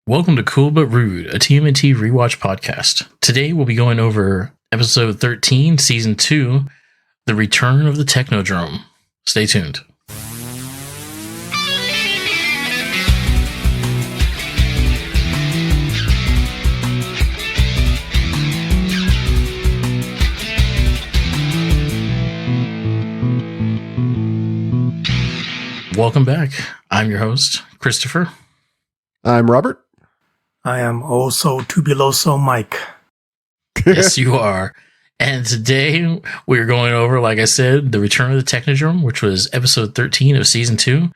Welcome to Cool But Rude, a TMNT rewatch podcast. Today we'll be going over episode 13, season 2, The Return of the Technodrome. Stay tuned. Welcome back. I'm your host, Christopher. I'm Robert. I am also tubuloso Mike. Yes, you are. And today we're going over, like I said, The Return of the Technodrome, which was episode 13 of season 2.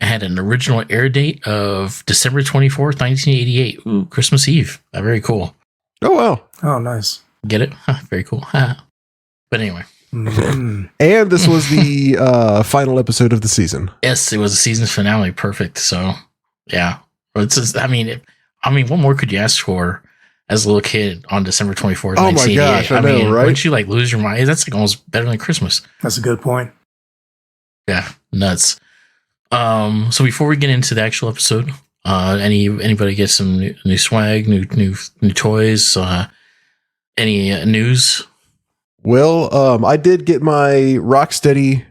It had an original air date of December 24th, 1988. Ooh, Christmas Eve. Very cool. Oh, wow. Oh, nice. Get it? Very cool. But anyway. Mm-hmm. And this was the final episode of the season. Yes, it was the season's finale. Perfect. So, yeah. It's just, I mean, what more could you ask for as a little kid on December 24th, Oh my gosh, I know, right? Wouldn't you like lose your mind? That's like almost better than Christmas. That's a good point. Yeah, nuts. So before we get into the actual episode, anybody get some new swag, new toys, any news? Well, I did get my Rocksteady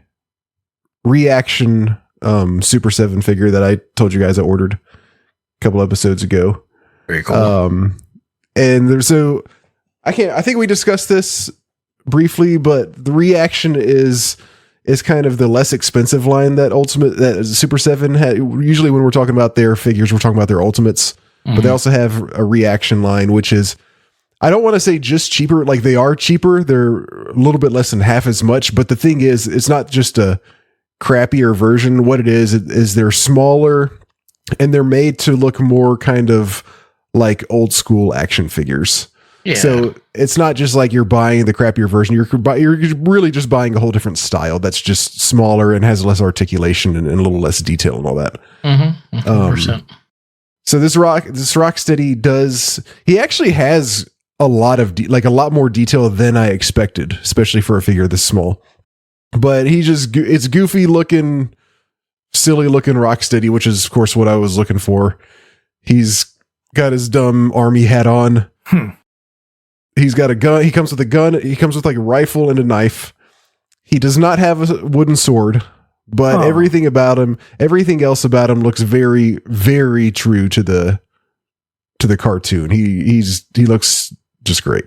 reaction Super 7 figure that I told you guys I ordered a couple episodes ago. Very cool. And there's I think we discussed this briefly, but the reaction is kind of the less expensive line that Super 7 had. Usually when we're talking about their figures, we're talking about their ultimates, but they also have a reaction line, which is, I don't want to say just cheaper. Like, they are cheaper. They're a little bit less than half as much. But the thing is, it's not just a crappier version. What it is they're smaller and they're made to look more kind of like old school action figures. Yeah. So it's not just like you're buying the crappier version. You're really just buying a whole different style that's just smaller and has less articulation and a little less detail and all that. 100%. So this Rocksteady he actually has a lot of a lot more detail than I expected, especially for a figure this small. But it's goofy looking, silly looking Rocksteady, which is of course what I was looking for. He's got his dumb army hat on. He's got a gun. He comes with a gun. He comes with like a rifle and a knife. He does not have a wooden sword, but everything else about him looks very, very true to the cartoon. He looks just great.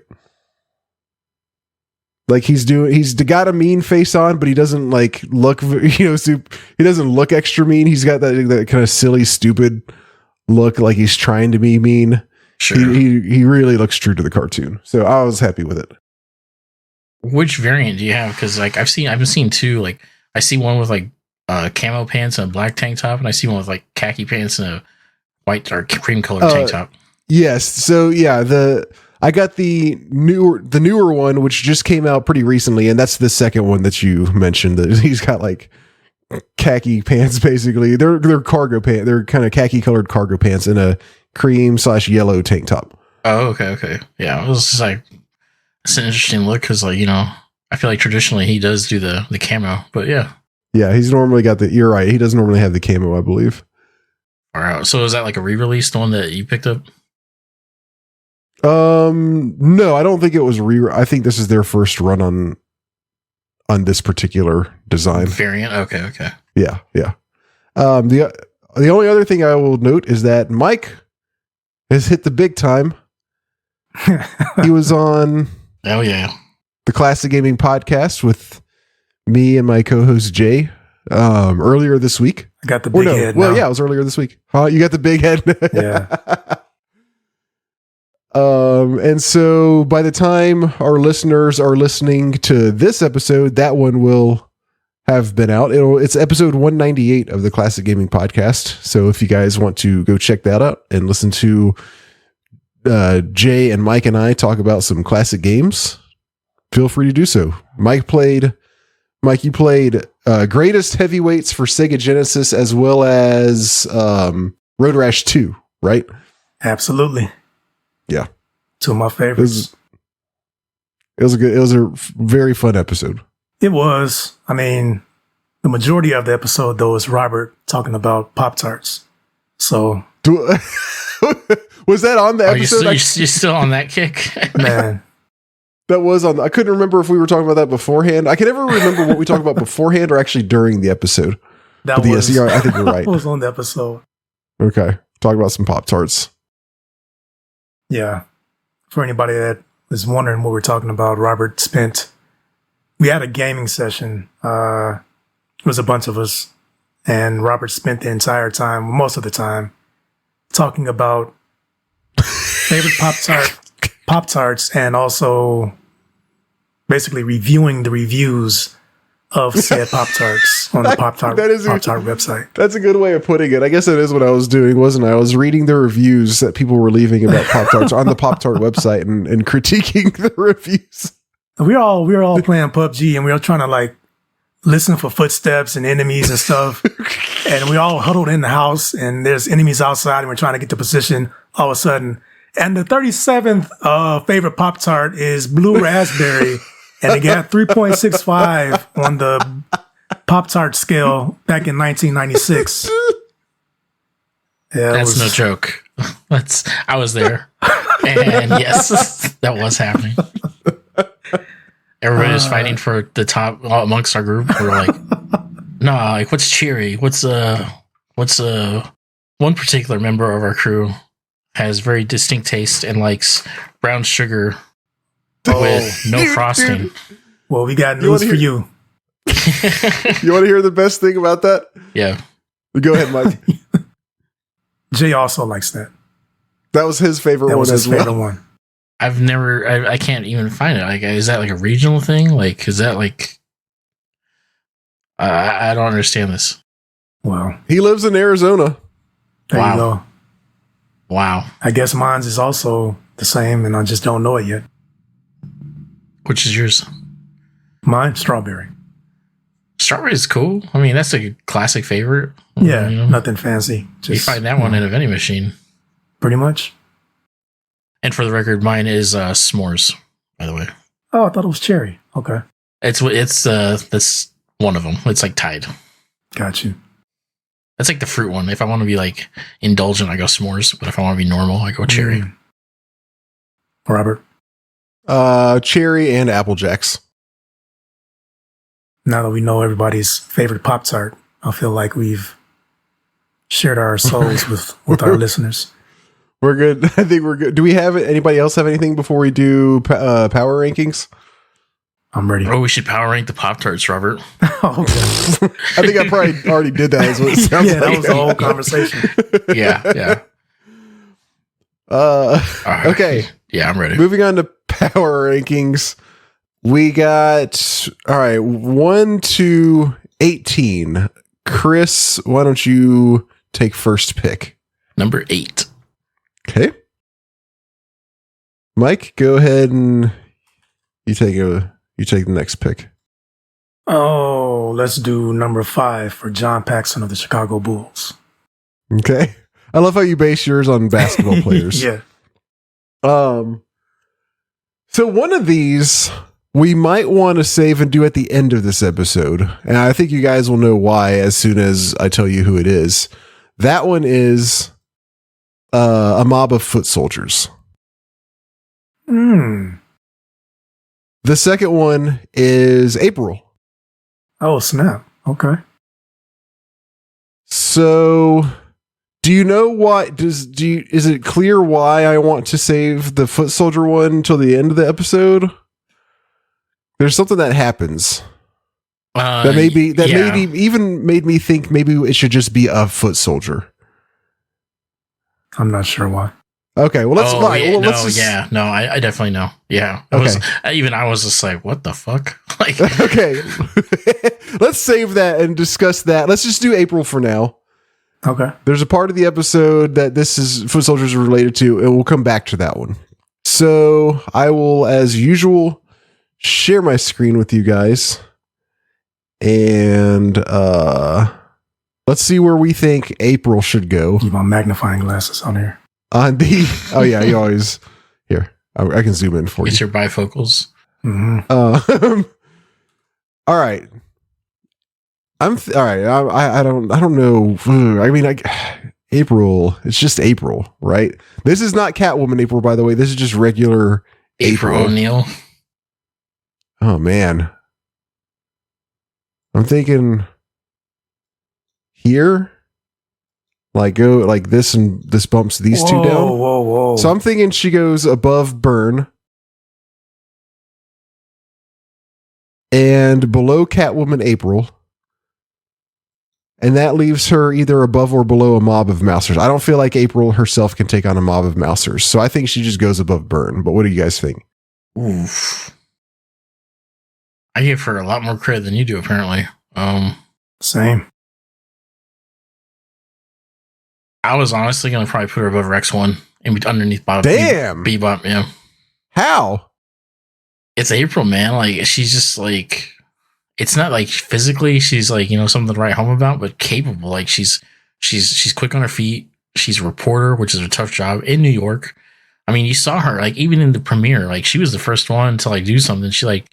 Like he's got a mean face on, but he doesn't like look, he doesn't look extra mean. He's got that kind of silly, stupid look, like he's trying to be mean. Sure. He really looks true to the cartoon. So I was happy with it. Which variant do you have? Because like I've been seeing two. Like I see one with like camo pants and a black tank top, and I see one with like khaki pants and a white or cream colored tank top. Yes. So yeah, I got the newer one, which just came out pretty recently, and that's the second one that you mentioned. That he's got like khaki pants, basically. They're cargo pants. They're kind of khaki colored cargo pants and a cream/yellow tank top. Oh, okay. Yeah, it was just like, it's an interesting look because, like, I feel like traditionally he does do the camo, but yeah. Yeah, he's normally got you're right. He doesn't normally have the camo, I believe. All right. So is that like a re-release, the one that you picked up? No, I don't think it was I think this is their first run on this particular design variant. Okay. Yeah. The only other thing I will note is that Mike has hit the big time. He was on the Classic Gaming Podcast with me and my co-host Jay earlier this week. I got the big head. Well, yeah, it was earlier this week. You got the big head. Yeah. And so by the time our listeners are listening to this episode, that one will have been out. It's episode 198 of the Classic Gaming Podcast. So if you guys want to go check that out and listen to Jay and Mike and I talk about some classic games, feel free to do so. Mike, you played Greatest Heavyweights for Sega Genesis as well as Road Rash 2, right? Absolutely. Yeah. Two of my favorites. It was a very fun episode. It was. I mean, the majority of the episode, though, is Robert talking about Pop-Tarts. So Was that on the Are you episode? you're still on that kick? Man, That was on. I couldn't remember if we were talking about that beforehand. I can never remember what we talked about beforehand or actually during the episode. that But yes, was, I think you're right. was on the episode. Okay. Talk about some Pop-Tarts. Yeah. For anybody that is wondering what we're talking about, we had a gaming session. It was a bunch of us, and Robert spent the entire time, most of the time, talking about favorite Pop-Tarts and also basically reviewing the reviews of said Pop-Tarts on the Pop-Tart website. That's a good way of putting it. I guess that is what I was doing, wasn't I? I was reading the reviews that people were leaving about Pop-Tarts on the Pop-Tart website and critiquing the reviews. We were all playing PUBG, and we were trying to like listen for footsteps and enemies and stuff. And we all huddled in the house, and there's enemies outside, and we're trying to get to position all of a sudden. And the 37th favorite Pop-Tart is Blue Raspberry, and it got 3.65 on the Pop-Tart scale back in 1996. Yeah, That's no joke. I was there. And yes, that was happening. Everybody was fighting for the top amongst our group. We were like, nah, like what's cherry? What's one particular member of our crew has very distinct taste and likes brown sugar with no frosting. Well, we got news for you. You want to hear the best thing about that? Yeah. Go ahead, Mike. Jay also likes that. That was his favorite That one was his as well. favorite one. I can't even find it. Like, is that like a regional thing? Like, is that like, I don't understand this. Well, He lives in Arizona. there Wow. you go. Wow. I guess mine's is also the same, and I just don't know it yet. Which is yours? Mine, strawberry. Strawberry is cool. I mean, that's a classic favorite. Yeah, You know, nothing fancy. you find that one in a vending machine. Pretty much. And for the record, mine is s'mores, by the way. Oh, I thought it was cherry. Okay. It's that's one of them. It's like tied. Got you. That's like the fruit one. If I want to be like indulgent, I go s'mores. But if I want to be normal, I go cherry. Robert, Cherry and Apple Jacks. now that we know everybody's favorite Pop-Tart, I feel like we've shared our souls with our listeners. We're good. I think we're good. Do we have anybody else have anything before we do power rankings? I'm ready. Oh, we should power rank the Pop-Tarts, Robert. Okay. I think I probably already did that. Is what it sounds Yeah, like. that was the whole conversation. Yeah. Okay. Yeah, I'm ready. Moving on to power rankings. We got, all right, 1 to 18. Chris, why don't you take first pick? Number 8. Okay. Mike, go ahead and you take the next pick. Oh, let's do number 5 for John Paxson of the Chicago Bulls. Okay. I love how you base yours on basketball players. Yeah. So one of these we might want to save and do at the end of this episode. And I think you guys will know why as soon as I tell you who it is. That one is a mob of foot soldiers. Mm. The second one is April. Oh, snap. Okay. So do you know why is it clear why I want to save the foot soldier one until the end of the episode? There's something that happens that maybe even made me think maybe it should just be a foot soldier. I'm not sure why. Okay, well let's I definitely know. Yeah, I was just like, what the fuck? Like, okay, let's save that and discuss that. Let's just do April for now. Okay. There's a part of the episode that this is foot soldiers are related to, and we'll come back to that one. So I will, as usual, share my screen with you guys, and let's see where we think April should go. Keep my magnifying glasses on here. On the you always here. I can zoom in for you. Get your bifocals. Mm-hmm. All right. All right. I don't know. I mean, April. It's just April, right? This is not Catwoman April, by the way. This is just regular April O'Neil. Oh man. I'm thinking here. Like go like this and this bumps these two down. Whoa. So I'm thinking she goes above Byrne. And below Catwoman April. And that leaves her either above or below a mob of Mousers. I don't feel like April herself can take on a mob of Mousers. So I think she just goes above Byrne. But what do you guys think? Oof. I give her a lot more credit than you do, apparently. Same. I was honestly going to probably put her above Rex 1 underneath Bob. Damn. Bebop, yeah. How? It's April, man. Like, she's just like, it's not like physically she's like, something to write home about, but capable. Like she's quick on her feet. She's a reporter, which is a tough job in New York. I mean, you saw her like even in the premiere, like she was the first one to like do something. She like,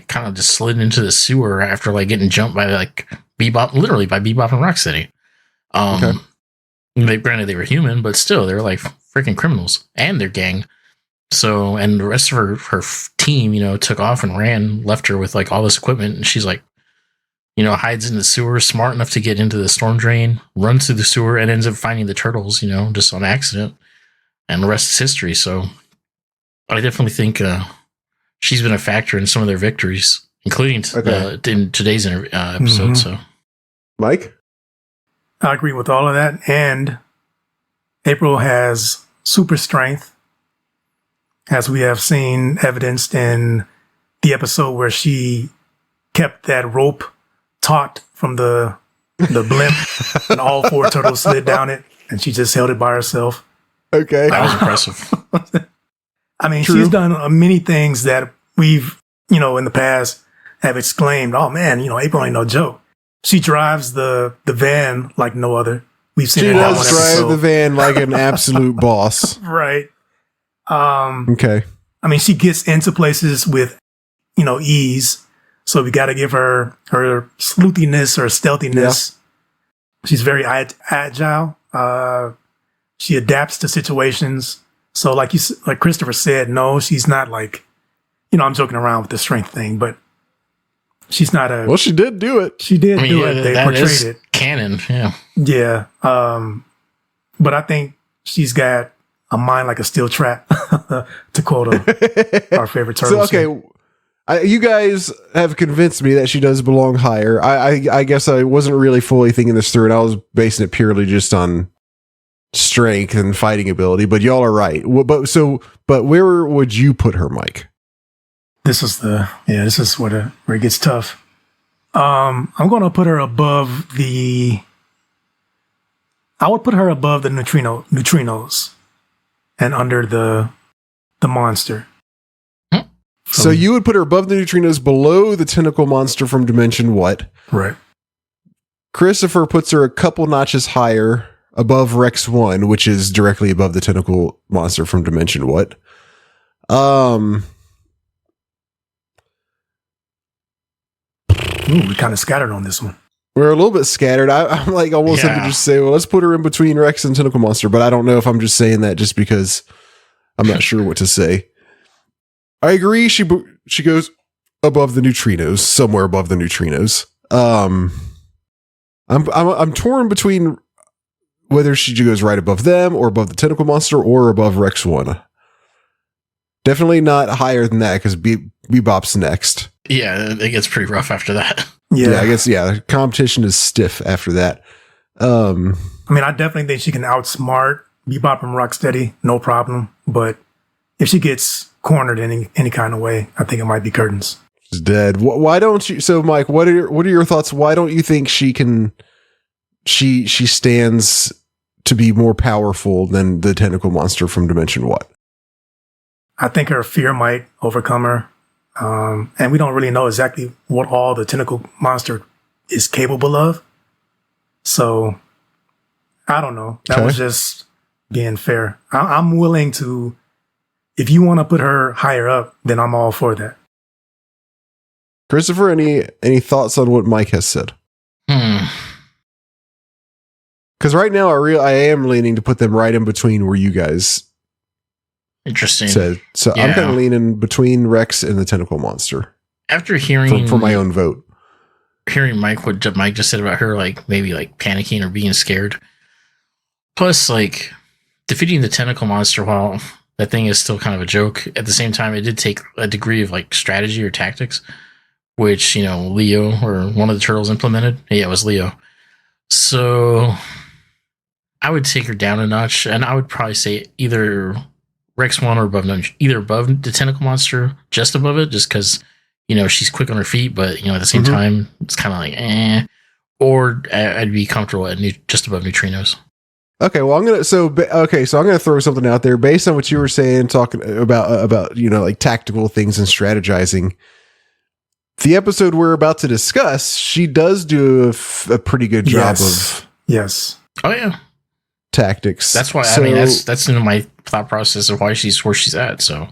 kind of just slid into the sewer after like getting jumped by like Bebop, literally by Bebop and Rocksteady. Okay. Granted they were human, but still they're like freaking criminals and their gang. So, and the rest of her team, took off and ran, left her with like all this equipment. And she's like, hides in the sewer, smart enough to get into the storm drain, runs through the sewer and ends up finding the turtles, just on accident. And the rest is history. So I definitely think she's been a factor in some of their victories, including in today's episode. Mm-hmm. So, Mike? I agree with all of that. And April has super strength, as we have seen evidenced in the episode where she kept that rope taut from the blimp and all four turtles slid down it and she just held it by herself. Okay. that was impressive. I mean, True. she's done many things that we've, in the past have exclaimed, oh man, April ain't no joke. She drives the van like no other. We've seen She it in that does one drive episode. the van like an absolute boss. Right. Okay. I mean, she gets into places with, ease. So we got to give her sleuthiness or stealthiness. Yeah. She's very agile. She adapts to situations. So like Christopher said, no, she's not like, I'm joking around with the strength thing, but she's not a. Well, she did do it. She did do it. They portrayed it. Canon. Yeah. Yeah. But I think she's got a mind like a steel trap, to quote our favorite turtle. So, okay, you guys have convinced me that she does belong higher. I guess I wasn't really fully thinking this through, and I was basing it purely just on strength and fighting ability. But y'all are right. But where would you put her, Mike? This is where it gets tough. I'm going to put her above I would put her above the neutrinos. And under the monster. So you would put her above the neutrinos, below the tentacle monster from Dimension What? Right. Christopher puts her a couple notches higher, above Rex 1, which is directly above the tentacle monster from Dimension What? We kind of scattered on this one. We're a little bit scattered. I'm like almost have to just say, well, let's put her in between Rex and Tentacle Monster, but I don't know if I'm just saying that just because I'm not sure what to say. I agree. She goes above the neutrinos, somewhere above the neutrinos. I'm torn between whether she goes right above them or above the Tentacle Monster or above Rex 1. Definitely not higher than that because Bebop's next. Yeah, it gets pretty rough after that. Yeah, I guess, the competition is stiff after that. I mean, I definitely think she can outsmart Bebop and Rocksteady, no problem. But if she gets cornered in any kind of way, I think it might be curtains. She's dead. Why don't you? So, Mike, what are your thoughts? Why don't you think she stands to be more powerful than the tentacle monster from Dimension What? I think her fear might overcome her. And we don't really know exactly what all the tentacle monster is capable of. So I don't know. That was just being fair. I'm willing to, if you want to put her higher up, then I'm all for that. Christopher, any thoughts on what Mike has said? Because right now I am leaning to put them right in between where you guys Interesting. said. So I'm kind of leaning between Rex and the tentacle monster. After hearing for my own vote. Hearing what Mike just said about her, like maybe like panicking or being scared. Plus, like defeating the tentacle monster, while that thing is still kind of a joke, at the same time, it did take a degree of like strategy or tactics, which, you know, Leo or one of the turtles implemented. Yeah, it was Leo. So I would take her down a notch, and I would probably say either Rex 1 or above, either above the tentacle monster, just above it, just because, you know, she's quick on her feet, but, you know, at the same time, it's kind of like, or I'd be comfortable at just above neutrinos. Okay, well, I'm gonna throw something out there based on what you were saying, talking about you know, like tactical things and strategizing. The episode we're about to discuss, she does do a pretty good job of Oh yeah, tactics. That's why I mean that's in my thought process of why she's where she's at. So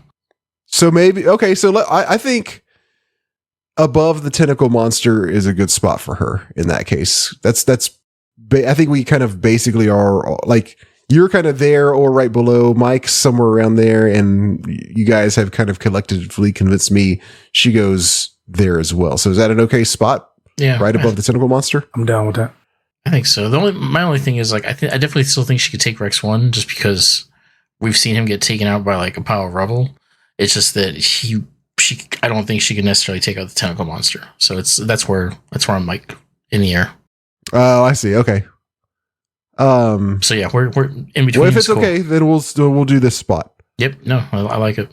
maybe I think above the tentacle monster is a good spot for her in that case. I think we kind of basically are, like, you're kind of there or right below. Mike's somewhere around there, and you guys have kind of collectively convinced me she goes there as well. So is that an okay spot? Yeah, right above the tentacle monster. I'm down with that. I think so. My only thing is, like, I definitely still think she could take Rex 1, just because we've seen him get taken out by like a pile of rubble. It's just that I don't think she can necessarily take out the tentacle monster. So that's where I'm like in the air. Oh, I see. Okay. So yeah, we're in between. Well, if it's okay, then we'll do this spot. Yep. No, I like it.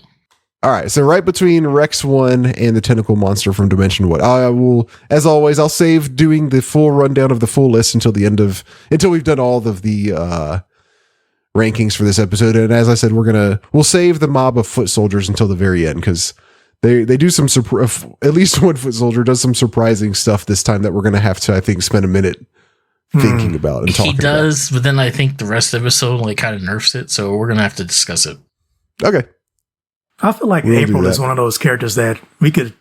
All right. So right between Rex 1 and the tentacle monster from Dimension What. I will, as always, I'll save doing the full rundown of the full list until we've done all of the rankings for this episode. And as I said, we'll save the mob of foot soldiers until the very end, because they do some at least one foot soldier does some surprising stuff this time that we're going to have to, I think, spend a minute thinking about and talking about. He does, but then I think the rest of the episode like kind of nerfs it, so we're going to have to discuss it. Okay. I feel like April is one of those characters that we could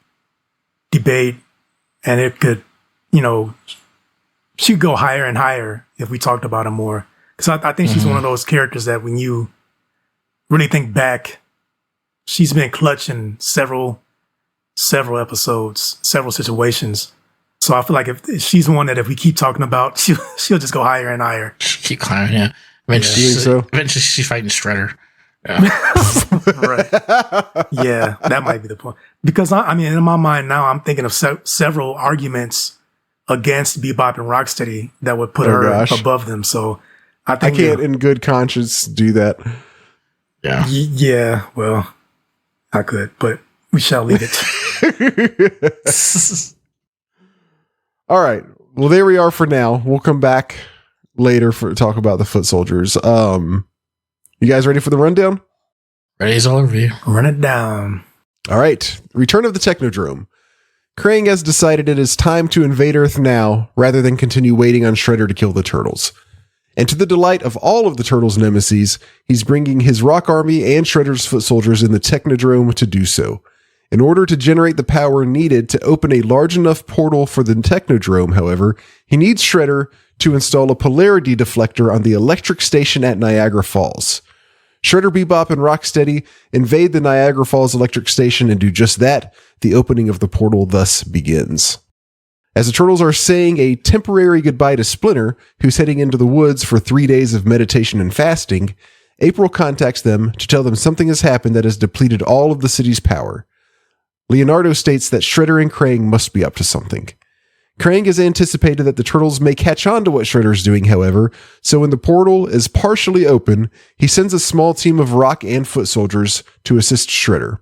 debate, and it could, you know, she'd go higher and higher if we talked about her more. Because I think she's one of those characters that when you really think back, she's been clutch in several episodes, several situations. So I feel like if she's one that if we keep talking about, she'll just go higher and higher. Keep climbing, yeah. Eventually she's fighting Shredder. Yeah. Right. Yeah, that might be the point. Because I mean, in my mind now, I'm thinking of several arguments against Bebop and Rocksteady that would put her above them. So I think I can't, in good conscience, do that. Yeah. Yeah. Well, I could, but we shall leave it. All right. Well, there we are for now. We'll come back later to talk about the foot soldiers. You guys ready for the rundown? Ready as all of you. Run it down. All right. Return of the Technodrome. Krang has decided it is time to invade Earth now, rather than continue waiting on Shredder to kill the turtles. And to the delight of all of the turtles' nemesis, he's bringing his rock army and Shredder's foot soldiers in the Technodrome to do so. In order to generate the power needed to open a large enough portal for the Technodrome, however, he needs Shredder to install a polarity deflector on the electric station at Niagara Falls. Shredder, Bebop, and Rocksteady invade the Niagara Falls electric station and do just that. The opening of the portal thus begins. As the turtles are saying a temporary goodbye to Splinter, who's heading into the woods for 3 days of meditation and fasting, April contacts them to tell them something has happened that has depleted all of the city's power. Leonardo states that Shredder and Krang must be up to something. Krang has anticipated that the turtles may catch on to what Shredder's doing, however, so when the portal is partially open, he sends a small team of rock and foot soldiers to assist Shredder.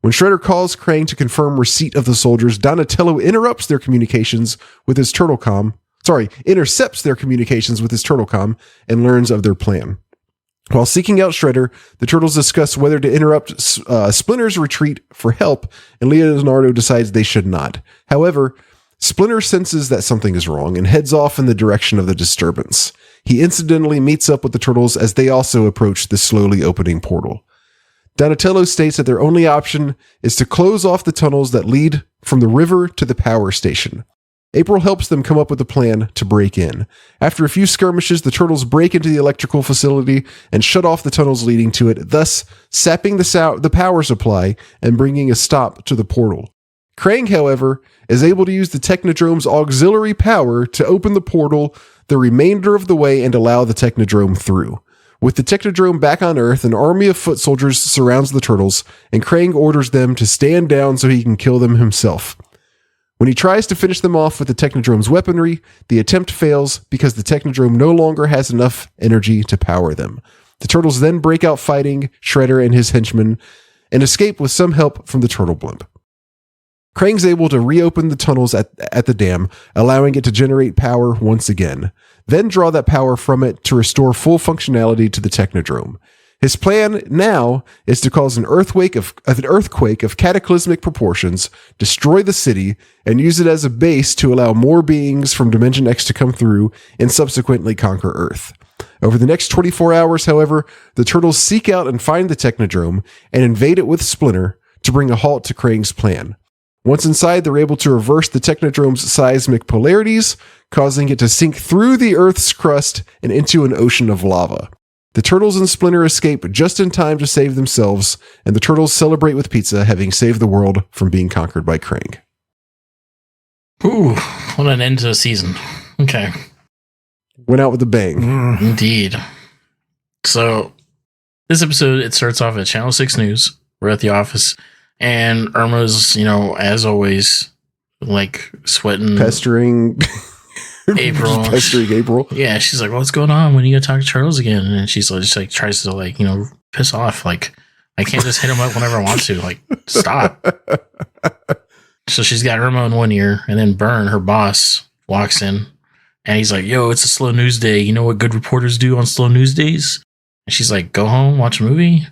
When Shredder calls Krang to confirm receipt of the soldiers, Donatello intercepts their communications with his turtlecom and learns of their plan. While seeking out Shredder, the turtles discuss whether to interrupt Splinter's retreat for help, and Leonardo decides they should not. However, Splinter senses that something is wrong and heads off in the direction of the disturbance. He incidentally meets up with the turtles as they also approach the slowly opening portal. Donatello states that their only option is to close off the tunnels that lead from the river to the power station. April helps them come up with a plan to break in. After a few skirmishes, the turtles break into the electrical facility and shut off the tunnels leading to it, thus sapping the power supply and bringing a stop to the portal. Krang, however, is able to use the Technodrome's auxiliary power to open the portal the remainder of the way and allow the Technodrome through. With the Technodrome back on Earth, an army of foot soldiers surrounds the turtles, and Krang orders them to stand down so he can kill them himself. When he tries to finish them off with the Technodrome's weaponry, the attempt fails because the Technodrome no longer has enough energy to power them. The turtles then break out fighting Shredder and his henchmen and escape with some help from the turtle blimp. Krang's able to reopen the tunnels at the dam, allowing it to generate power once again, then draw that power from it to restore full functionality to the Technodrome. His plan now is to cause an earthquake of cataclysmic proportions, destroy the city, and use it as a base to allow more beings from Dimension X to come through and subsequently conquer Earth. Over the next 24 hours, however, the turtles seek out and find the Technodrome and invade it with Splinter to bring a halt to Krang's plan. Once inside, they're able to reverse the Technodrome's seismic polarities, causing it to sink through the Earth's crust and into an ocean of lava. The turtles and Splinter escape just in time to save themselves, and the turtles celebrate with pizza, having saved the world from being conquered by Krang. Ooh, what an end to the season. Okay. Went out with a bang. Indeed. So, this episode, it starts off at Channel 6 News. We're at the office, and Irma's, as always, like, sweating. Pestering April. Pestering April. Yeah, she's like, what's going on? When are you going to talk to turtles again? And she's like, just like, tries to, piss off. Like, I can't just hit him up whenever I want to. Like, stop. So she's got Irma in one ear, and then Byrne, her boss, walks in, and he's like, yo, it's a slow news day. You know what good reporters do on slow news days? And she's like, go home, watch a movie.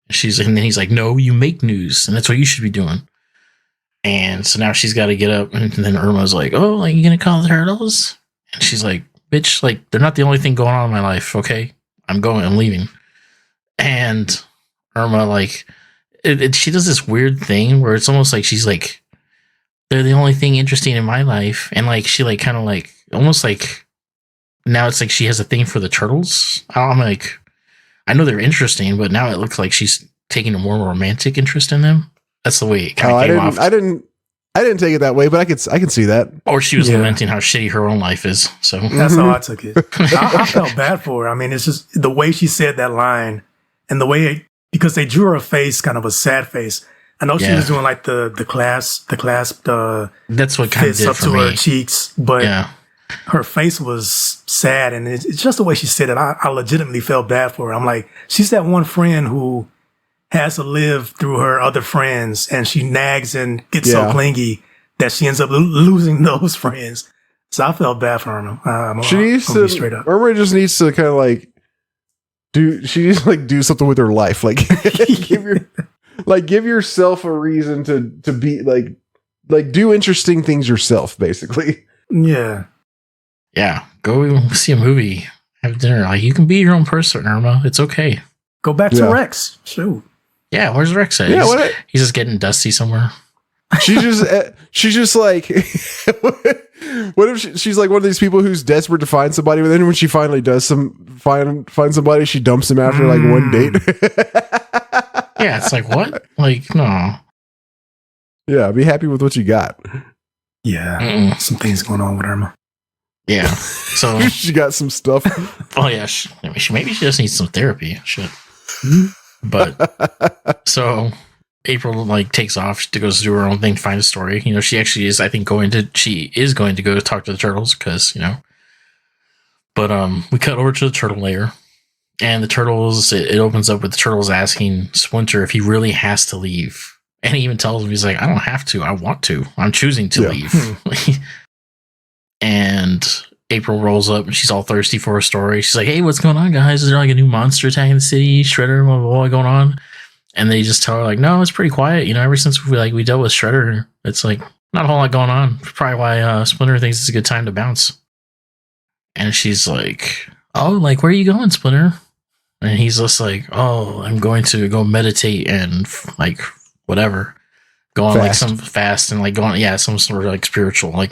And then he's like, no, you make news, and that's what you should be doing. And so now she's got to get up, and then Irma's like, oh, like, you gonna call the turtles? And she's like, bitch, like, they're not the only thing going on in my life, okay? I'm leaving. And Irma, like, she does this weird thing where it's almost like she's like, they're the only thing interesting in my life. And, like, she, like, kind of, like, almost like, now it's like she has a thing for the turtles. I'm like, I know they're interesting, but now it looks like she's taking a more romantic interest in them. That's the way it kind of came off. I didn't take it that way, but I can see that. Or she was lamenting how shitty her own life is. So that's how I took it. I felt bad for her. I mean, it's just the way she said that line and the way because they drew her face kind of a sad face. I know she was doing like the clasp. That's what kind of did up for to me. Her cheeks, but her face was sad, and it's just the way she said it. I legitimately felt bad for her. I'm like, she's that one friend who has to live through her other friends, and she nags and gets so clingy that she ends up losing those friends. So I felt bad for her. She needs to straight up. Irma just needs to kind of like do something with her life, like give yourself a reason to be like do interesting things yourself, basically. Yeah. Go see a movie, have dinner. Like, you can be your own person, Irma. It's okay. Go back to Rex. Shoot. Yeah, where's Rex at? Yeah, he's just getting dusty somewhere. She's just like, what if she's like one of these people who's desperate to find somebody, but then when she finally does find somebody, she dumps him after like one date. Yeah, it's like, what? Like, no. Yeah, be happy with what you got. Yeah, some things going on with Irma. Yeah, so she got some stuff. Oh yeah, maybe she just needs some therapy. Shit. But so April like takes off to go do her own thing, find a story. She actually is, I think, going to go talk to the turtles because But we cut over to the turtle lair, and the turtles. It opens up with the turtles asking Splinter if he really has to leave, and he even tells him, he's like, I don't have to. I want to. I'm choosing to leave. And April rolls up and she's all thirsty for a story. She's like, hey, what's going on, guys? Is there like a new monster attacking the city? Shredder, blah, blah, blah, going on? And they just tell her, like, no, it's pretty quiet. Ever since we dealt with Shredder, it's like not a whole lot going on. Probably why Splinter thinks it's a good time to bounce. And she's like, oh, like, where are you going, Splinter? And he's just like, oh, I'm going to go meditate and like whatever. Go on like some fast and like go on, some sort of like spiritual, like,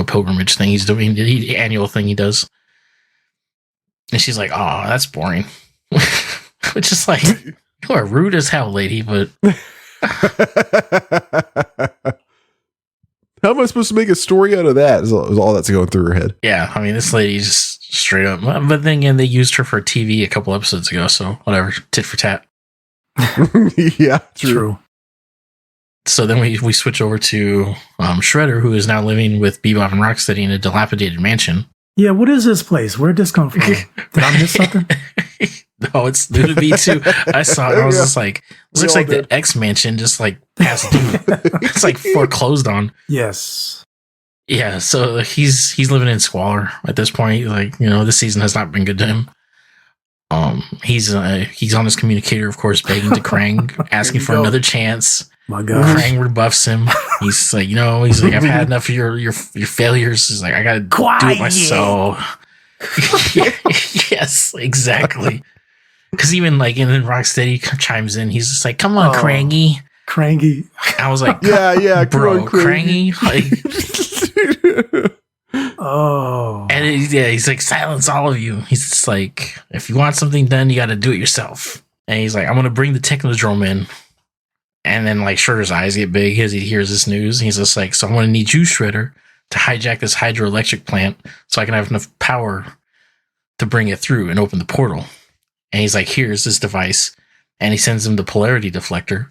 pilgrimage thing he's doing, the annual thing he does. And she's like, "Oh, that's boring." Which is like, you are rude as hell, lady. But how am I supposed to make a story out of that? Is all that's going through her head. yeah, I mean, this lady's straight up. But then again, they used her for TV a couple episodes ago, so whatever, tit for tat. Yeah, true. So then we switch over to Shredder, who is now living with Bebop and Rocksteady in a dilapidated mansion. Yeah, what is this place? Where'd this come from? Did I miss something? No, it's new to me too. I saw it. I was just like, this looks like the X mansion, just like past due. It's like foreclosed on. Yes. Yeah, so he's living in squalor at this point. Like, this season has not been good to him. He's on his communicator, of course, begging to Krang, asking for another chance. My God. Krang rebuffs him. He's like, I've had enough of your failures. He's like, I gotta do it myself. Yes, exactly. Because even like, and then Rocksteady chimes in. He's just like, "Come on, Krangy." Krangy. I was like, yeah, bro, Krangy. Like, oh. and he's like, "Silence all of you." He's just like, "If you want something done, you got to do it yourself." And he's like, "I'm gonna bring the Technodrome in." And then like Shredder's eyes get big as he hears this news. He's just like, "So I'm gonna need you, Shredder, to hijack this hydroelectric plant so I can have enough power to bring it through and open the portal." And he's like, "Here's this device." And he sends him the polarity deflector.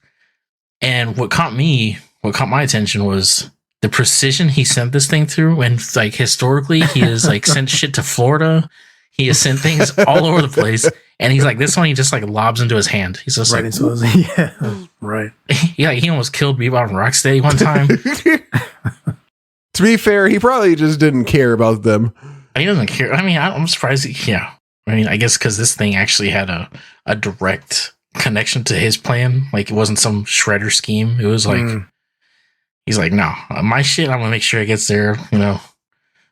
And what caught my attention was the precision he sent this thing through. And like historically, he has like sent shit to Florida. He has sent things all over the place. And he's like, this one, he just like lobs into his hand. He's just right like, into his, yeah, right. He almost killed Bebop and Rocksteady one time. To be fair, he probably just didn't care about them. He doesn't care. I mean, I'm surprised. I mean, I guess because this thing actually had a direct connection to his plan. Like, it wasn't some Shredder scheme. It was like, he's like, "No, my shit, I'm going to make sure it gets there,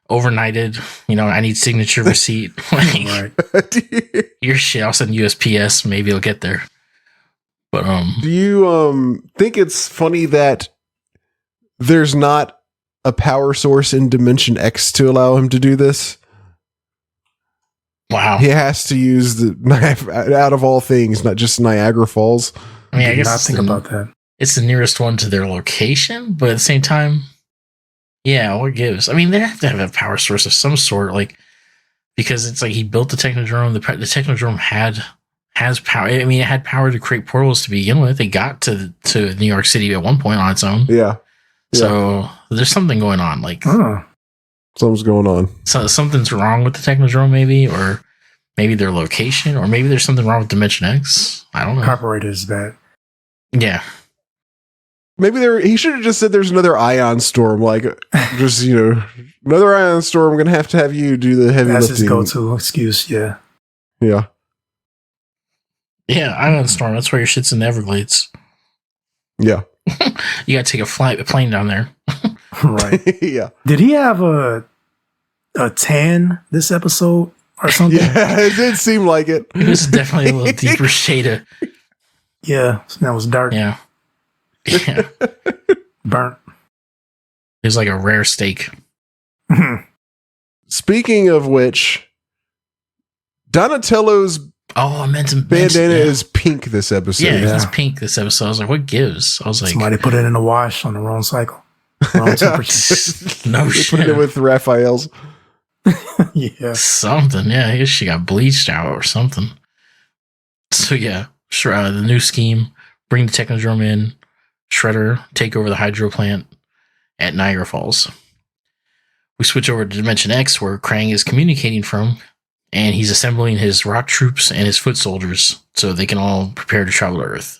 overnighted. I need signature receipt. Like, your shit, I'll send USPS. Maybe it'll get there." But, do you think it's funny that there's not a power source in Dimension X to allow him to do this? Wow. He has to use out of all things, not just Niagara Falls. I mean, I guess not think about that. It's the nearest one to their location, but at the same time, yeah, what gives? I mean, they have to have a power source of some sort, like, because it's like he built the Technodrome. The Technodrome has power. I mean, it had power to create portals to begin with. It got to New York City at one point on its own. Yeah. So there's something going on. Like, something's going on. So something's wrong with the Technodrome, maybe, or maybe their location, or maybe there's something wrong with Dimension X. I don't know. Operator is bad. Yeah. Maybe he should have just said there's another ion storm, like just another ion storm. I'm gonna have you do the heavy That's lifting. his go-to excuse. Yeah. Yeah. Ion storm. That's where your shit's in the Everglades. Yeah. You gotta take a plane down there. Right. Yeah. Did he have a tan this episode or something? Yeah, it did seem like it. It was definitely a little deeper shade of. Yeah, that was dark. Yeah. Burnt. It was like a rare steak. Speaking of which, Donatello's I meant to bandana is pink this episode. Yeah, he's pink this episode. I was like, what gives? I was like, somebody put it in the wash on the wrong cycle. Wrong temperature. No they shit. put it with Raphael's. Yeah. Something. Yeah, I guess she got bleached out or something. So yeah, sure. The new scheme: bring the Technodrome in, Shredder, take over the hydro plant at Niagara Falls. We switch over to Dimension X, where Krang is communicating from, and he's assembling his rock troops and his foot soldiers so they can all prepare to travel to Earth.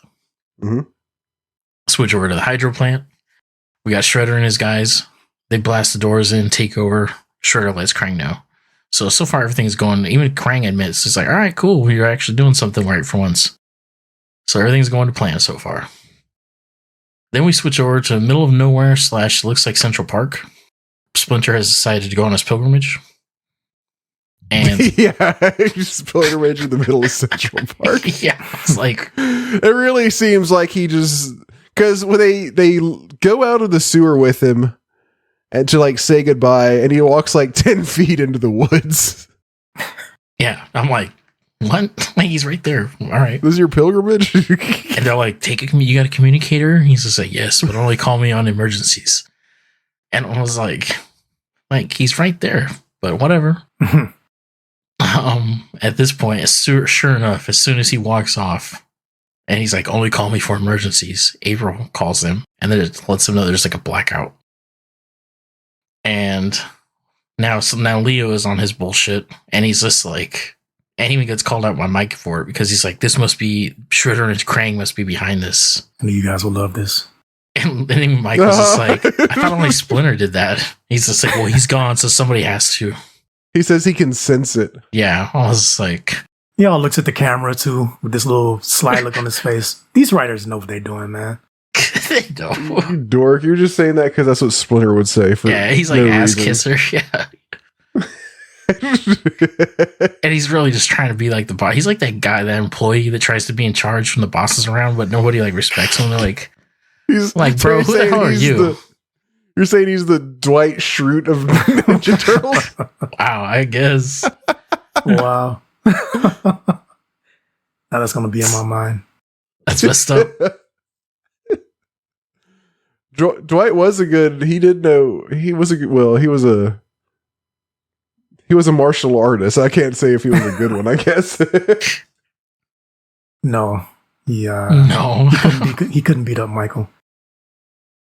Mm-hmm. Switch over to the hydro plant. We got Shredder and his guys. They blast the doors in, take over. Shredder lets Krang know. So far, everything's going. Even Krang admits, it's like, all right, cool. You're actually doing something right for once. So everything's going to plan so far. Then we switch over to middle of nowhere / looks like Central Park. Splinter has decided to go on his pilgrimage. And yeah, just pilgrimage in the middle of Central Park. Yeah, it's like it really seems like he just because when they go out of the sewer with him, and to like say goodbye, and he walks like 10 feet into the woods. Yeah, I'm like, what? Like, he's right there. All right. This is your pilgrimage? And they're like, you got a communicator? He's just like, yes, but only call me on emergencies. And I was like, he's right there, but whatever. At this point, sure enough, as soon as he walks off, and he's like, only call me for emergencies, April calls him, and then it lets him know there's like a blackout. And now Leo is on his bullshit, and he's just like, and even gets called out by Mike for it, because he's like, this must be, Shredder and Krang must be behind this. I knew you guys will love this. And then Mike was just like, I thought only Splinter did that. He's just like, well, he's gone, so somebody has to. He says he can sense it. Yeah, I was just like... He all looks at the camera, too, with this little sly look on his face. These writers know what they're doing, man. They don't. You dork. You're just saying that because that's what Splinter would say. Yeah, he's like no ass reason. kisser. Yeah. And he's really just trying to be like the boss. He's like that guy, that employee that tries to be in charge when the boss is around, but nobody like respects him. They're like, he's like, bro, who the hell are you? You're saying he's the Dwight Schrute of Ninja Turtles? Wow, I guess. Wow. Now that's going to be in my mind. That's messed up. Dwight was a good. He did know he was a good. Well, he was a martial artist. I can't say if he was a good one. I guess. No, no, he couldn't beat up Michael.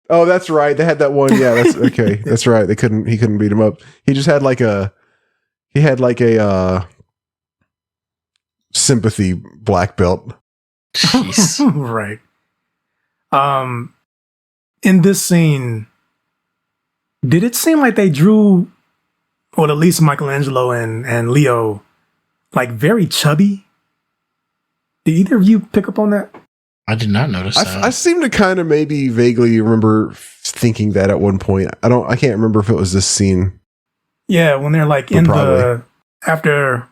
Oh, that's right. They had that one. Yeah, that's okay. That's right. He couldn't beat him up. He just had like a sympathy black belt. Jeez. Right. In this scene, did it seem like they drew, or at least Michelangelo and Leo, like very chubby? Did either of you pick up on that? I did not notice that. I seem to kind of maybe vaguely remember thinking that at one point. I can't remember if it was this scene. Yeah, when they're like after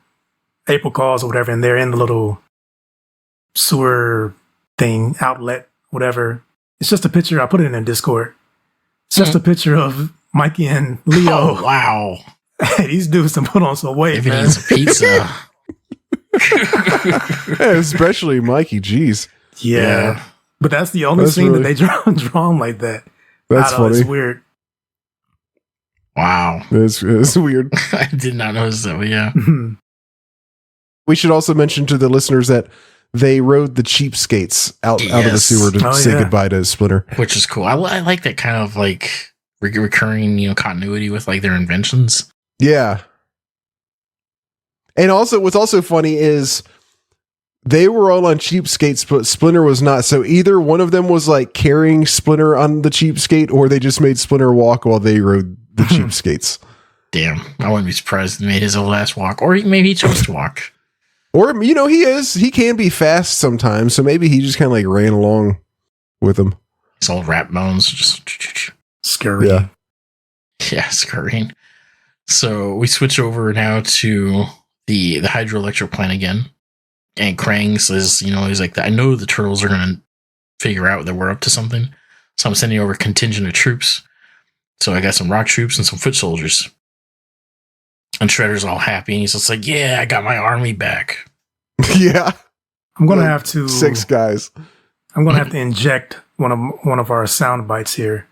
April calls or whatever, and they're in the little sewer thing, outlet, whatever. It's just a picture. I put it in Discord. It's just a picture of Mikey and Leo. Oh, wow. These dudes can put on some weight, If he man. needs a pizza. Yeah, especially Mikey. Jeez. Yeah. But that's the only scene that they draw him like that. That's funny. It's weird. Wow. It's weird. I did not notice that, but yeah. We should also mention to the listeners that they rode the cheapskates out of the sewer to say goodbye to Splinter. Which is cool. I like that kind of like recurring, continuity with like their inventions. Yeah. And also, what's also funny is they were all on cheapskates, but Splinter was not. So either one of them was like carrying Splinter on the cheapskate, or they just made Splinter walk while they rode the cheapskates. Damn. I wouldn't be surprised if he made his old ass walk. Or maybe he chose to walk. Or, he can be fast sometimes. So maybe he just kind of like ran along with him. His old rat bones just scurrying. Yeah, scurrying. So we switch over now to the hydroelectric plant again. And Krang says, he's like, I know the turtles are going to figure out that we're up to something. So I'm sending over a contingent of troops. So I got some rock troops and some foot soldiers. And Shredder's all happy. And he's just like, yeah, I got my army back. Yeah. I'm going to have to... 6 guys. I'm going to have to inject one of our sound bites here.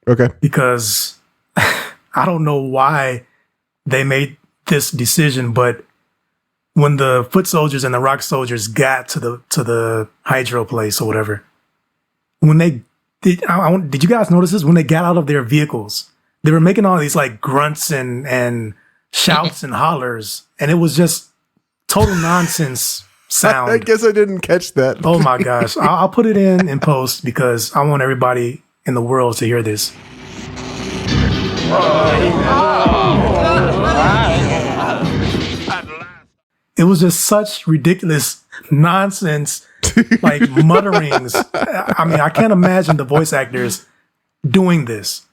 Okay. Because I don't know why they made this decision, but when the foot soldiers and the rock soldiers got to the hydro place or whatever, when they did you guys notice this? When they got out of their vehicles, they were making all these like grunts and shouts and hollers, and it was just total nonsense sound. I guess I didn't catch that. Oh my gosh. I'll put it in post because I want everybody in the world to hear this. It was just such ridiculous nonsense, like mutterings. I mean, I can't imagine the voice actors doing this.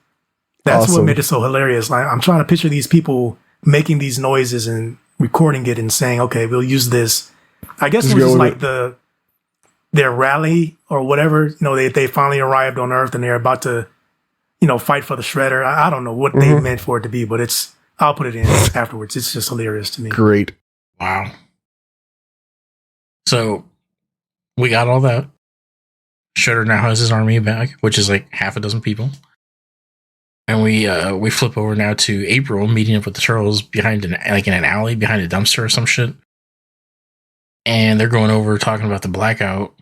That's awesome. What made it so hilarious. Like, I'm trying to picture these people making these noises and recording it and saying, okay, we'll use this. I guess it was just like their rally or whatever, they finally arrived on Earth and they're about to, fight for the shredder. I don't know what they meant for it to be, but I'll put it in afterwards. It's just hilarious to me. Great. Wow. So we got all that. Shredder now has his army back, which is like half a dozen people. And we flip over now to April meeting up with the Turtles behind in an alley behind a dumpster or some shit. And they're going over talking about the blackout.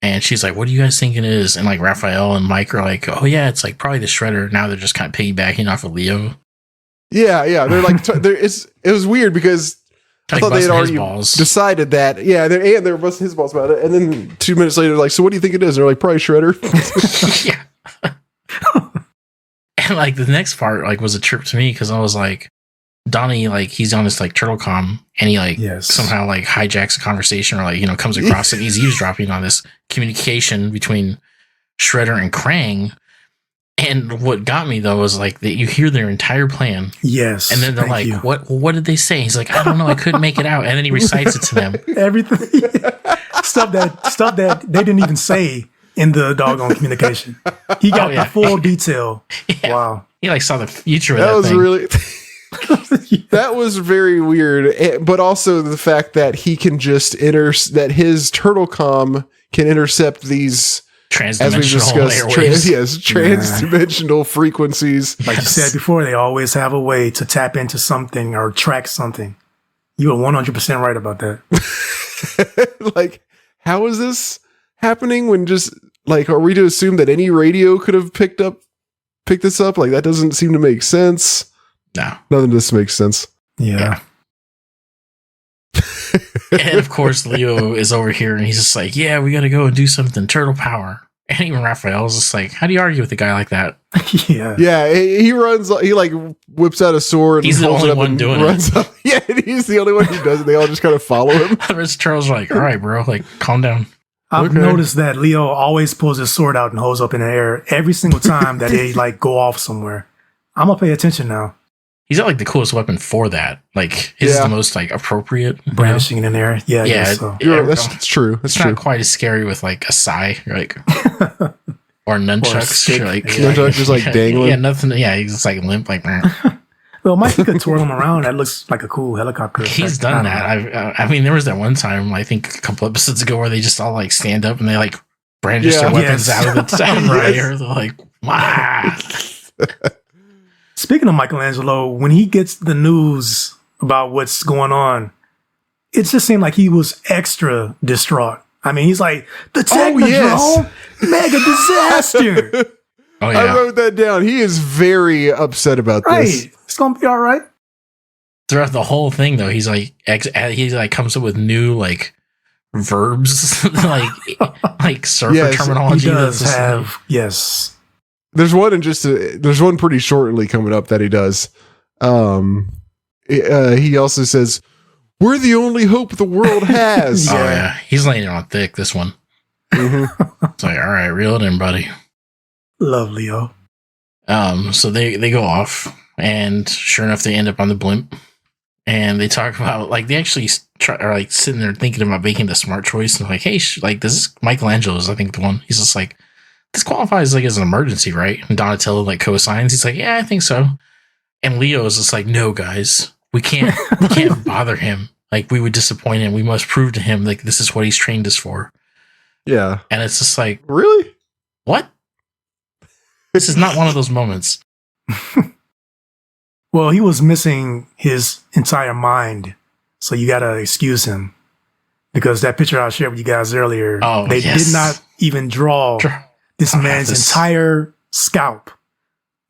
And she's like, what do you guys think it is? And like Raphael and Mike are like, oh yeah, it's like probably the Shredder. Now they're just kind of piggybacking off of Leo. Yeah. They're like, it was weird because I thought they had already decided that. Yeah, they're busting his balls about it. And then 2 minutes later, like, so what do you think it is? And they're like, probably Shredder. Yeah. And like the next part, like, was a trip to me because I was like, Donnie, like, he's on this like turtle comm, and he like somehow like hijacks a conversation or like comes across it. He's eavesdropping on this communication between Shredder and Krang. And what got me though was like that you hear their entire plan. Yes. And then they're like, what did they say? He's like, I don't know, I couldn't make it out. And then he recites it to them. Everything. Stuff that they didn't even say in the doggone communication. He got the full detail. Yeah. Wow. He like saw the future of that was thing. Really that was very weird. But also the fact that he can just that his turtle comm can intercept these transdimensional airwaves. Transdimensional frequencies. Like you said before, they always have a way to tap into something or track something. You are 100% right about that. Like, how is this happening when just like, are we to assume that any radio could have picked this up? Like, that doesn't seem to make sense. No. None of this makes sense. Yeah. And of course, Leo is over here and he's just like, yeah, we got to go and do something. Turtle power. And even Raphael's just like, how do you argue with a guy like that? Yeah. Yeah. He runs, he like whips out a sword. He's the only one doing it. Up. Yeah. He's the only one who does it. They all just kind of follow him. The rest of Turtles are like, all right, bro, like, calm down. I've noticed that Leo always pulls his sword out and holds up in the air every single time that they like go off somewhere. I'm going to pay attention now. He's got like the coolest weapon for that. Like his is the most like appropriate. Brandishing in the air. Yeah. Yeah. So. That's true. It's not quite as scary with like a sai. You're like, or nunchucks. You're like, nunchucks just like dangling. Yeah. Nothing. Yeah. He's just like limp. Like, well, Mike could twirl him around. That looks like a cool helicopter. He's done that. I mean, there was that one time, I think a couple episodes ago where they just all like stand up and they like brandish their weapons out of the sound right here. They're like, wow. Speaking of Michelangelo, when he gets the news about what's going on, it just seemed like he was extra distraught. I mean, he's like, the Technodrome, mega disaster. Oh, yeah. I wrote that down. He is very upset about this. It's going to be all right. Throughout the whole thing, though, he's like comes up with new like verbs, like surfer terminology. He does have, yes. There's one pretty shortly coming up that he does. He also says, "We're the only hope the world has." Oh yeah, he's laying it on thick. This one. Mm-hmm. It's like, all right, reel it in, buddy. Love Leo. So they go off, and sure enough, they end up on the blimp, and they talk about like they actually are like sitting there thinking about making the smart choice, and like, hey, like this is Michelangelo's, I think the one. He's just like, this qualifies like as an emergency, right? And Donatello like co-signs. He's like, yeah, I think so. And Leo is just like, no, guys, we can't bother him. Like, we would disappoint him. We must prove to him like this is what he's trained us for. Yeah. And it's just like, really? What? This is not one of those moments. Well, he was missing his entire mind, so you gotta excuse him. Because that picture I shared with you guys earlier, they did not even draw this man's entire scalp.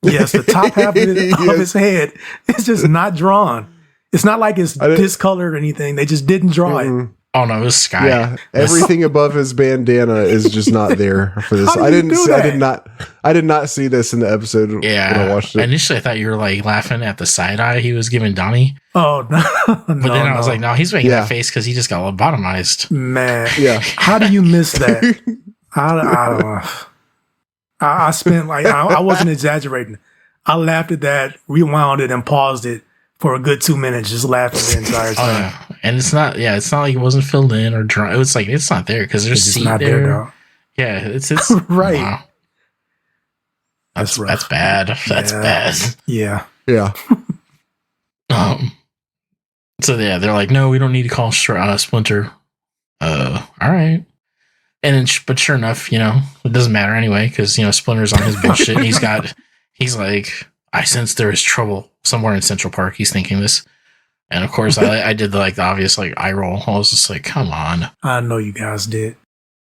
Yes, the top half of his head is just not drawn. It's not like it's discolored or anything. They just didn't draw it. Oh no, it was sky. Yeah, everything above his bandana is just not there for this. I did not see this in the episode when I watched it. Initially, I thought you were like laughing at the side eye he was giving Donnie. Oh no! But then I was like, no, he's making that face because he just got lobotomized. Man, yeah. How do you miss that? I don't know. I spent like I wasn't exaggerating. I laughed at that, rewound it, and paused it for a good 2 minutes, just laughing the entire time. Oh, yeah. And it's not like it wasn't filled in or drawn. It was like it's not there because there's seed not there. Though. Yeah, it's right. That's rough. That's bad. That's bad. Yeah. Yeah. So yeah, they're like, no, we don't need to call Splinter. All right. And then, but sure enough, you know, it doesn't matter anyway because you know Splinter's on his bullshit. And he's like, I sense there is trouble somewhere in Central Park. He's thinking this, and of course, I did the obvious eye roll. I was just like, come on. I know you guys did.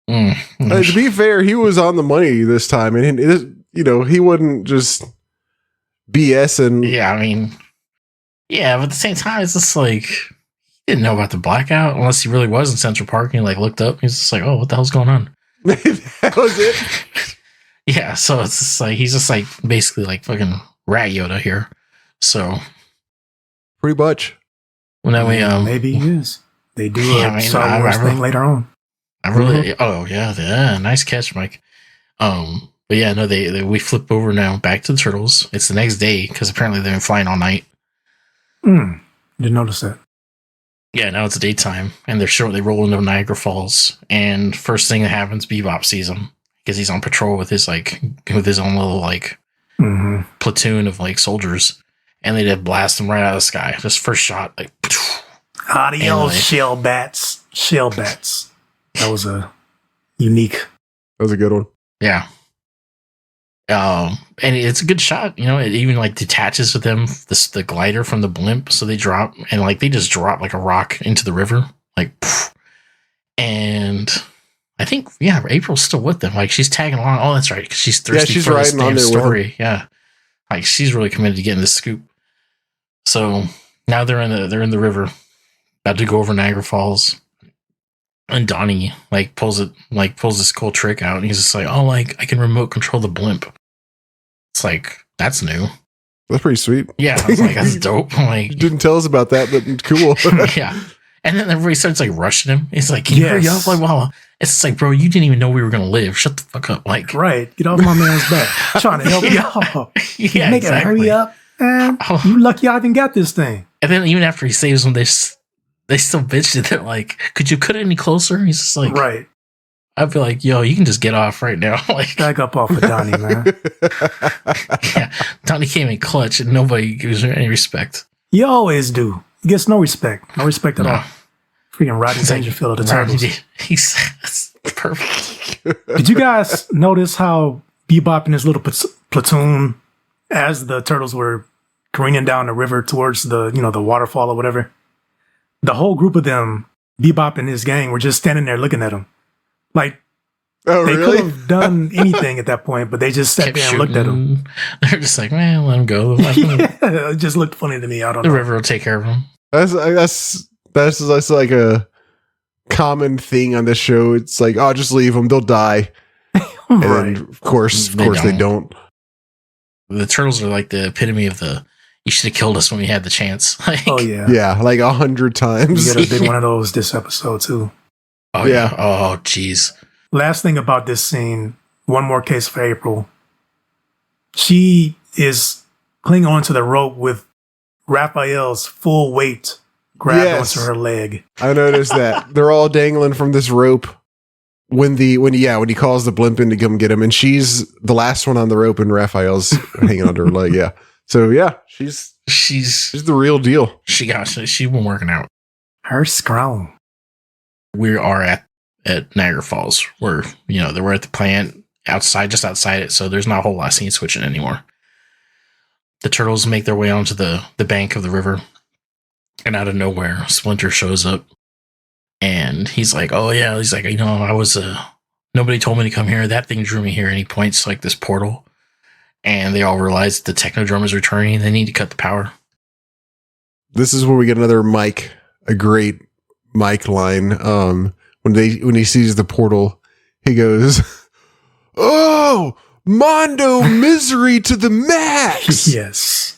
To be fair, he was on the money this time, and you know, he wouldn't just BSing. Yeah, I mean, yeah, but at the same time, it's just like he didn't know about the blackout unless he really was in Central Park and he looked up. He's just like, oh, what the hell's going on? That was it. Yeah, so it's just like he's just basically fucking Rat Yoda here. So pretty much. When that way, maybe he is. They do a Star Wars thing later on. I really, oh yeah, nice catch, Mike. But yeah, no, we flip over now back to the Turtles. It's the next day because apparently they've been flying all night. Didn't notice that. Yeah, now it's daytime, and they roll into Niagara Falls, and first thing that happens, Bebop sees him because he's on patrol with his own little platoon of soldiers, and they just blast him right out of the sky. Just first shot, adios, shell bats. That was a unique. That was a good one. Yeah. And it's a good shot, you know, it even detaches with them, the glider from the blimp. So they drop and they just drop like a rock into the river, and I think, yeah, April's still with them. She's tagging along. Oh, that's right. Cause she's thirsty for this damn story. Yeah. She's really committed to getting this scoop. So now they're in the river about to go over Niagara Falls. And Donnie pulls this cool trick out and he's just I can remote control the blimp. It's that's new. That's pretty sweet. Yeah, I was that's dope. You didn't tell us about that, but cool. Yeah. And then everybody starts rushing him. He's can you hurry up? Wow. It's bro, you didn't even know we were gonna live. Shut the fuck up. Right. Get off my man's back. Trying to help y'all. Yeah, Make it hurry up. Man, you lucky I even got this thing. And then even after he saves them, they still bitched it. They're could you cut it any closer? He's just right. I'd be yo, you can just get off right now. Back up off of Donnie, man. Yeah, Donnie came in clutch and nobody gives her any respect. You always do. He gets no respect. No respect at all. Freaking Rodney Dangerfield of the Turtles. He's perfect. Did you guys notice how Bebop and his little platoon, as the Turtles were careening down the river towards the waterfall or whatever, the whole group of them, Bebop and his gang, were just standing there looking at him. They really? could have done anything at that point, but they just sat there and looked at him. They're just man, let him go. It just looked funny to me. I don't know. The river will take care of him. That's a common thing on this show. It's just leave them. They'll die. And Right. of course they don't. The Turtles are the epitome of you should have killed us when we had the chance. Oh, yeah. Yeah, 100 times. You get a big one of those this episode, too. Oh, yeah. Oh, jeez. Last thing about this scene, one more case for April. She is clinging onto the rope with Raphael's full weight grabbed onto her leg. I noticed that. They're all dangling from this rope when he calls the blimp in to come get him, and she's the last one on the rope and Raphael's hanging onto her leg. Yeah. So yeah, she's the real deal. She's been working out. Her strong. We are at Niagara Falls. We're at the plant just outside it, so there's not a whole lot of scene switching anymore. The Turtles make their way onto the bank of the river, and out of nowhere, Splinter shows up, and he's oh yeah, he's I was nobody told me to come here. That thing drew me here, and he points this portal, and they all realize the Technodrome is returning. They need to cut the power. This is where we get a great Mike line. When he sees the portal, he goes, "Oh, Mondo misery to the max." Yes.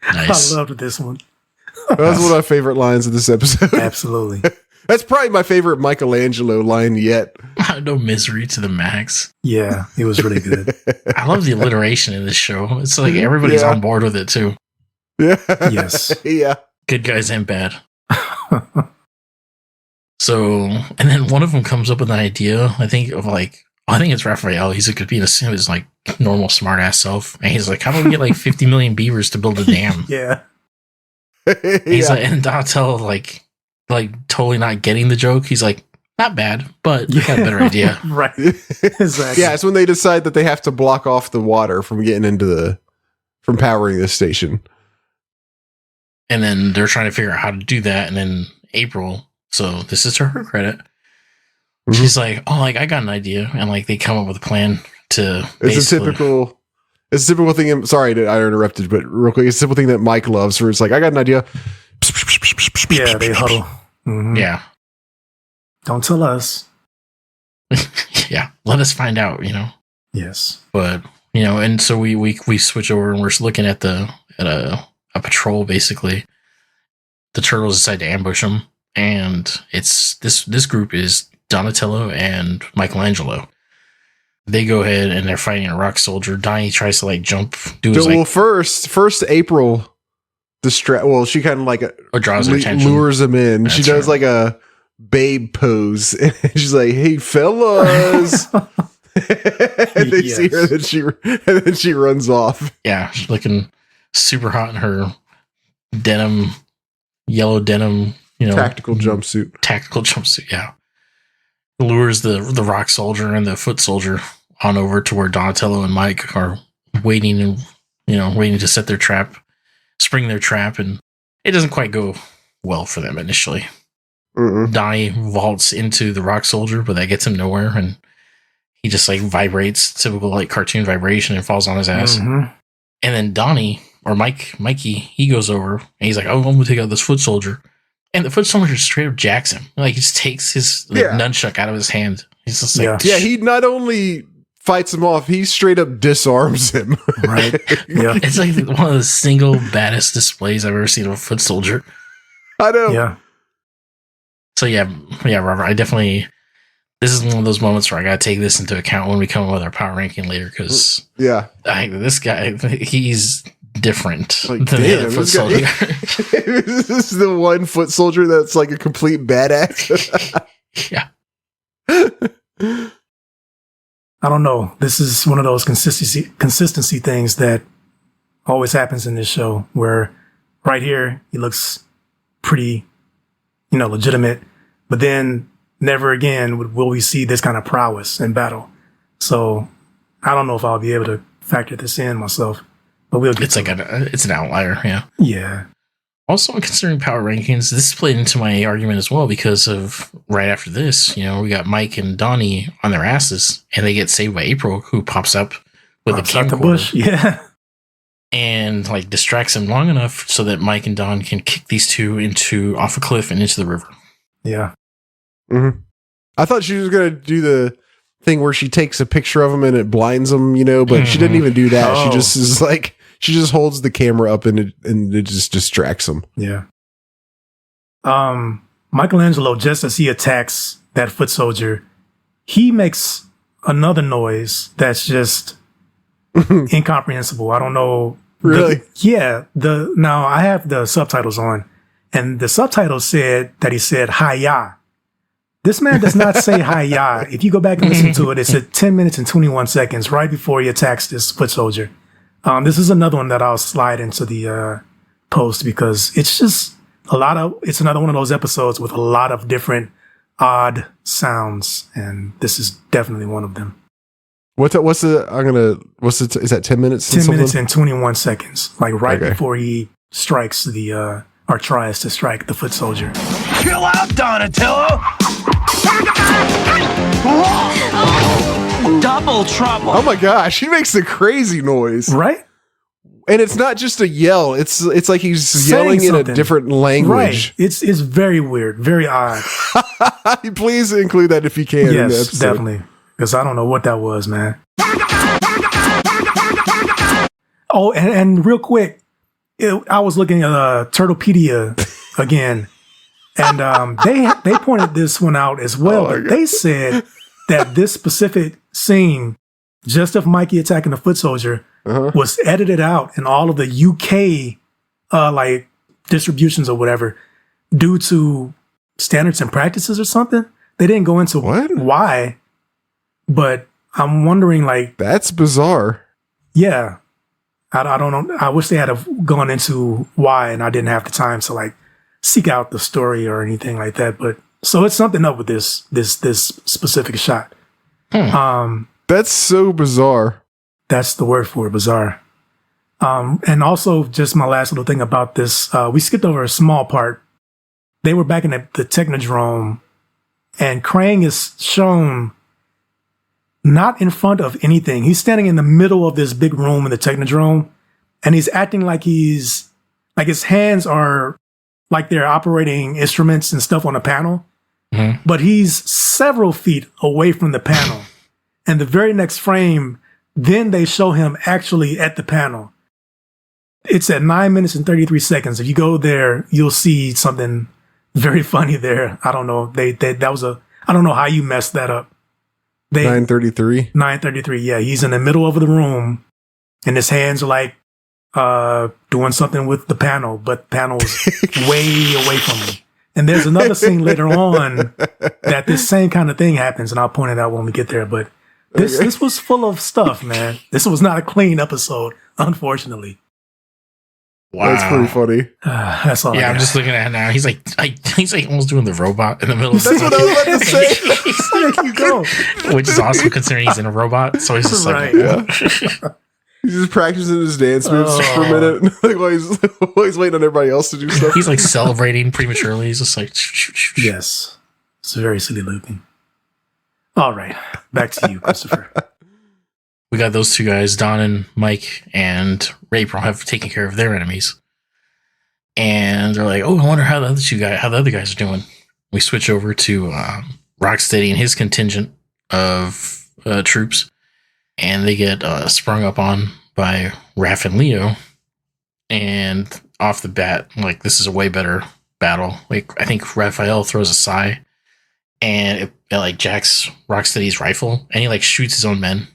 Nice. I loved this one. That was one of my favorite lines of this episode. Absolutely. That's probably my favorite Michelangelo line yet. No misery to the max. Yeah, it was really good. I love the alliteration in this show. It's everybody's on board with it too. Yeah. Yes. Yeah. Good guys and bad. So, and then one of them comes up with an idea. I think it's Raphael. He's being as normal smart ass self. And he's like, how do we get like 50 million beavers to build a dam? Yeah. He's like, and Donatello like totally not getting the joke. He's like, not bad, but you got a better idea. Right. Exactly. Yeah, it's when they decide that they have to block off the water from getting from powering this station. And then they're trying to figure out how to do that. And then April, so this is to her credit. Mm-hmm. She's like, oh, like I got an idea. And like they come up with a plan to It's a typical thing. Sorry that I interrupted, but real quick, it's a simple thing that Mike loves where it's like, I got an idea. Yeah, they huddle. Mm-hmm. Yeah. Don't tell us. Yeah. Let us find out, Yes. But, and so we switch over and we're looking at a patrol, basically. The turtles decide to ambush them. And it's this group is Donatello and Michelangelo. They go ahead and they're fighting a rock soldier. Donnie tries to like jump. First April she kind of like draws their attention. Lures him in. That's she does like a babe pose. And she's like, "Hey, fellas." And they see her and then she runs off. Yeah, she's looking super hot in her yellow denim, tactical jumpsuit. Yeah. Lures the rock soldier and the foot soldier on over to where Donatello and Mike are waiting to set their trap, spring their trap, and it doesn't quite go well for them initially. Mm-mm. Donnie vaults into the rock soldier, but that gets him nowhere, and he just like vibrates, typical like cartoon vibration, and falls on his ass. Mm-hmm. And then Donnie or Mikey, he goes over and he's like, "Oh, I'm gonna take out this foot soldier." And the foot soldier straight up jacks him. Like, he just takes his nunchuck out of his hand. He's just like... Yeah, he not only fights him off, he straight up disarms him. Right. Yeah. It's like one of the single baddest displays I've ever seen of a foot soldier. I know. Yeah. So, yeah, Robert, I definitely... This is one of those moments where I got to take this into account when we come up with our power ranking later, because... Yeah. This guy, he's... different like, than the other foot soldier. This is the one foot soldier that's like a complete badass. Yeah. I don't know. This is one of those consistency things that always happens in this show, where right here he looks pretty, legitimate, but then never again will we see this kind of prowess in battle. So I don't know if I'll be able to factor this in myself. But we'll get it's an outlier, yeah. Yeah. Also, considering power rankings, this played into my argument as well, because of right after this, we got Mike and Donnie on their asses, and they get saved by April, who pops up with a camcorder. Bush. Yeah. And like distracts them long enough so that Mike and Don can kick these two off a cliff and into the river. Yeah. Mm-hmm. I thought she was gonna do the thing where she takes a picture of him and it blinds him, but she didn't even do that. She just is like, she just holds the camera up and it just distracts him. Yeah. Michelangelo, just as he attacks that foot soldier, he makes another noise that's just incomprehensible. I don't know. Really? Now I have the subtitles on, and the subtitles said that he said "Hi-ya." This man does not say "Hi-ya." If you go back and listen to it, it's at 10 minutes and 21 seconds right before he attacks this foot soldier. This is another one that I'll slide into the post, because it's just it's another one of those episodes with a lot of different odd sounds, and this is definitely one of them. Is that 10 minutes? 10 minutes and 21 seconds, like right before he strikes or tries to strike the foot soldier. Chill out, Donatello! Double trouble! Oh my gosh, he makes a crazy noise. Right? And it's not just a yell, it's like he's yelling in a different language. Right. It's very weird, very odd. Please include that if you can. Yes, definitely. Because I don't know what that was, man. Oh, and real quick, I was looking at Turtlepedia again, and they pointed this one out as well. But they said that this specific scene, just of Mikey attacking the foot soldier, was edited out in all of the UK like distributions or whatever, due to standards and practices or something. They didn't go into why, but I'm wondering, like, That's bizarre. yeah, I don't know. I wish they had have gone into why, and I didn't have the time to like seek out the story or anything like that. But so it's something up with this specific shot. That's so bizarre. That's the word for it, bizarre. And also, just my last little thing about this, we skipped over a small part. They were back in the Technodrome, and Krang is shown not in front of anything. He's standing in the middle of this big room in the Technodrome, and he's acting like his hands are like they're operating instruments and stuff on a panel, but he's several feet away from the panel. And the very next frame, then they show him actually at the panel. It's at 9 minutes and 33 seconds. If you go there, you'll see something very funny there. I don't know. I don't know how you messed that up. 9:33. 9:33. Yeah, he's in the middle of the room, and his hands are like doing something with the panel, but the panel's way away from him. And there's another scene later on that this same kind of thing happens, and I'll point it out when we get there. But this was full of stuff, man. This was not a clean episode, unfortunately. Wow. That's pretty funny. That's all. Yeah, I'm just looking at it now. He's like almost doing the robot in the middle of That's what I was about to say. There you go. which is awesome considering he's in a robot. So he's just like, Yeah. He's just practicing his dance moves for a minute, like while he's waiting on everybody else to do stuff. he's like celebrating prematurely. He's just like, Yes, it's very silly looking. All right, back to you, Christopher. We got those two guys, Don and Mike and April, have taken care of their enemies. And they're like, oh, I wonder how the other guys are doing. We switch over to Rocksteady and his contingent of troops. And they get sprung up on by Raph and Leo. And off the bat, like, this is a way better battle. Like, I think Raphael throws a sigh. And it like jacks Rocksteady's rifle. And he like shoots his own men.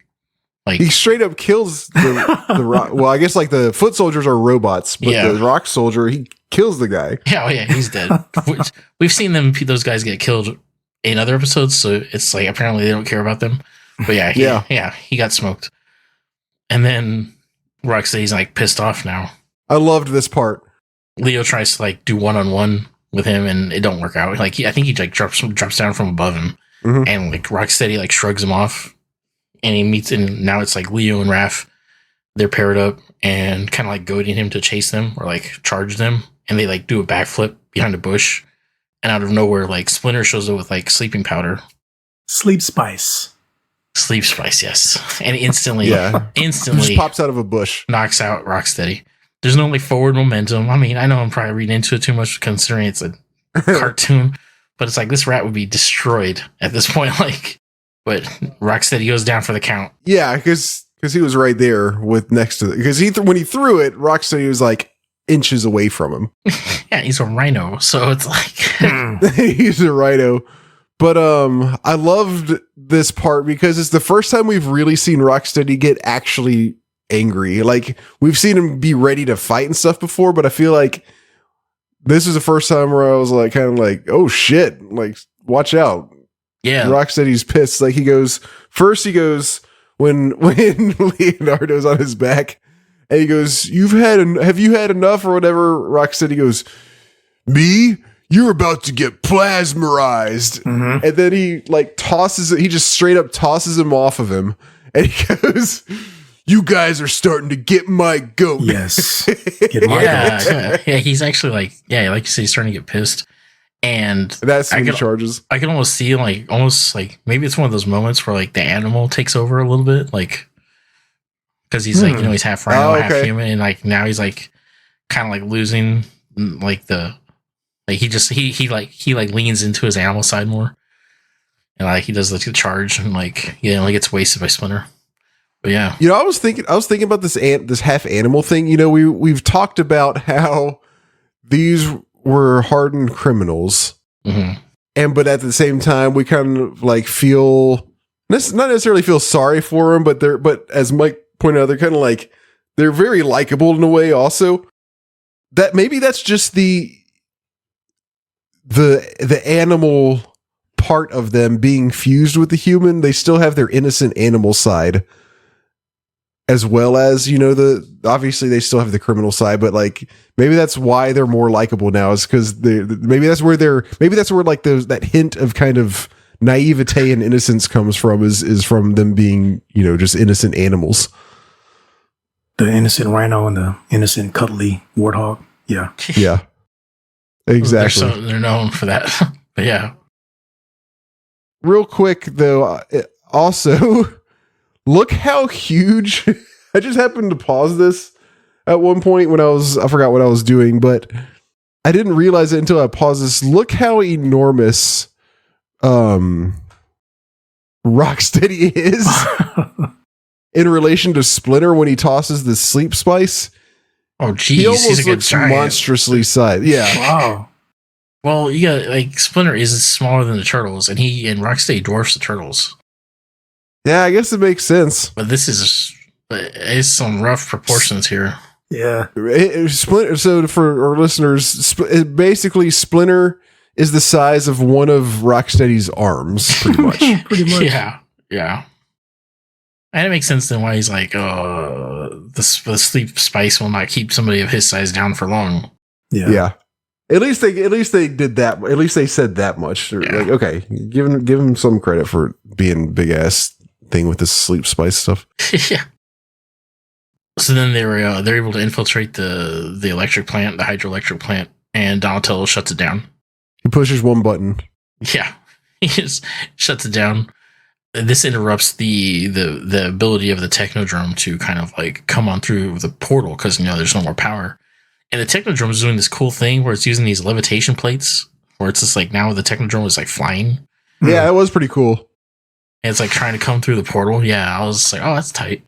Like, he straight up kills the rock. Well, I guess like the foot soldiers are robots, but the rock soldier, he kills the guy. Yeah, he's dead. We've seen those guys get killed in other episodes, so it's like apparently they don't care about them. But he got smoked. And then Rocksteady's like pissed off now. I loved this part. Leo tries to like do one-on-one with him, and it don't work out. Like I think he like drops down from above him, and like Rocksteady like shrugs him off. And he meets, and now it's like Leo and Raph, they're paired up and kind of like goading him to chase them or like charge them. And they like do a backflip behind a bush. And out of nowhere, like Splinter shows up with like sleeping powder. Sleep spice, yes. And instantly just pops out of a bush. Knocks out Rocksteady. There's no like forward momentum. I mean, I know I'm probably reading into it too much considering it's a cartoon, but it's like this rat would be destroyed at this point. Like, but Rocksteady goes down for the count. Yeah, because he was right there with next to it. Because when he threw it, Rocksteady was like inches away from him. Yeah, he's a rhino, so it's like he's a rhino. But I loved this part because it's the first time we've really seen Rocksteady get actually angry. Like, we've seen him be ready to fight and stuff before, but I feel like this is the first time where I was like, kind of like, oh shit, like, watch out. Yeah. Rocksteady's pissed. Like, he goes when Leonardo's on his back and he goes, have you had enough or whatever? Rocksteady goes, me? You're about to get plasmerized. And then he like he just straight up tosses him off of him. And he goes, you guys are starting to get my goat. Yes. Get my goat. Yeah, he's actually like you said, he's starting to get pissed. And that's when he charges. I can almost see almost like maybe it's one of those moments where like the animal takes over a little bit, like because he's like, he's half rhino, half human, and like now he's like kind of like losing like the like he leans into his animal side more, and like he does the charge and like only gets wasted by Splinter. But yeah, I was thinking about this half animal thing. We've talked about how these were hardened criminals, but at the same time we kind of like not necessarily feel sorry for them, but as Mike pointed out, they're kind of like they're very likable in a way also. That maybe that's just the animal part of them being fused with the human, they still have their innocent animal side, as well as, you know, obviously they still have the criminal side, but like maybe that's why they're more likable now, is because maybe that's where like that hint of kind of naivete and innocence comes from, is from them being, you know, just innocent animals. The innocent rhino and the innocent cuddly warthog. Yeah. Yeah. Exactly. They're known for that. But yeah. Real quick though, also look how huge. I just happened to pause this at one point when I forgot what I was doing, but I didn't realize it until I paused this. Look how enormous Rocksteady is in relation to Splinter when he tosses the sleep spice. Oh, geez. He almost He's a good looks giant. monstrously sized. Yeah. Wow. Well, you got like Splinter is smaller than the turtles, and Rocksteady dwarfs the turtles. Yeah, I guess it makes sense. But this is some rough proportions here. Yeah. Splinter. So for our listeners, basically Splinter is the size of one of Rocksteady's arms, pretty much. Pretty much. Yeah. And it makes sense then why he's like, the sleep spice will not keep somebody of his size down for long. Yeah. At least they did that. At least they said that much. They're like, okay, give him some credit for being big ass thing with this sleep spice stuff. Yeah. So then they're able to infiltrate the electric plant, the hydroelectric plant, and Donatello shuts it down. He pushes one button. Yeah, he just shuts it down. This interrupts the ability of the Technodrome to kind of like come on through the portal because, you know, there's no more power. And the Technodrome is doing this cool thing where it's using these levitation plates, where it's just like now the Technodrome is like flying. Yeah, it was pretty cool. And it's like trying to come through the portal. Yeah, I was like, oh, that's tight.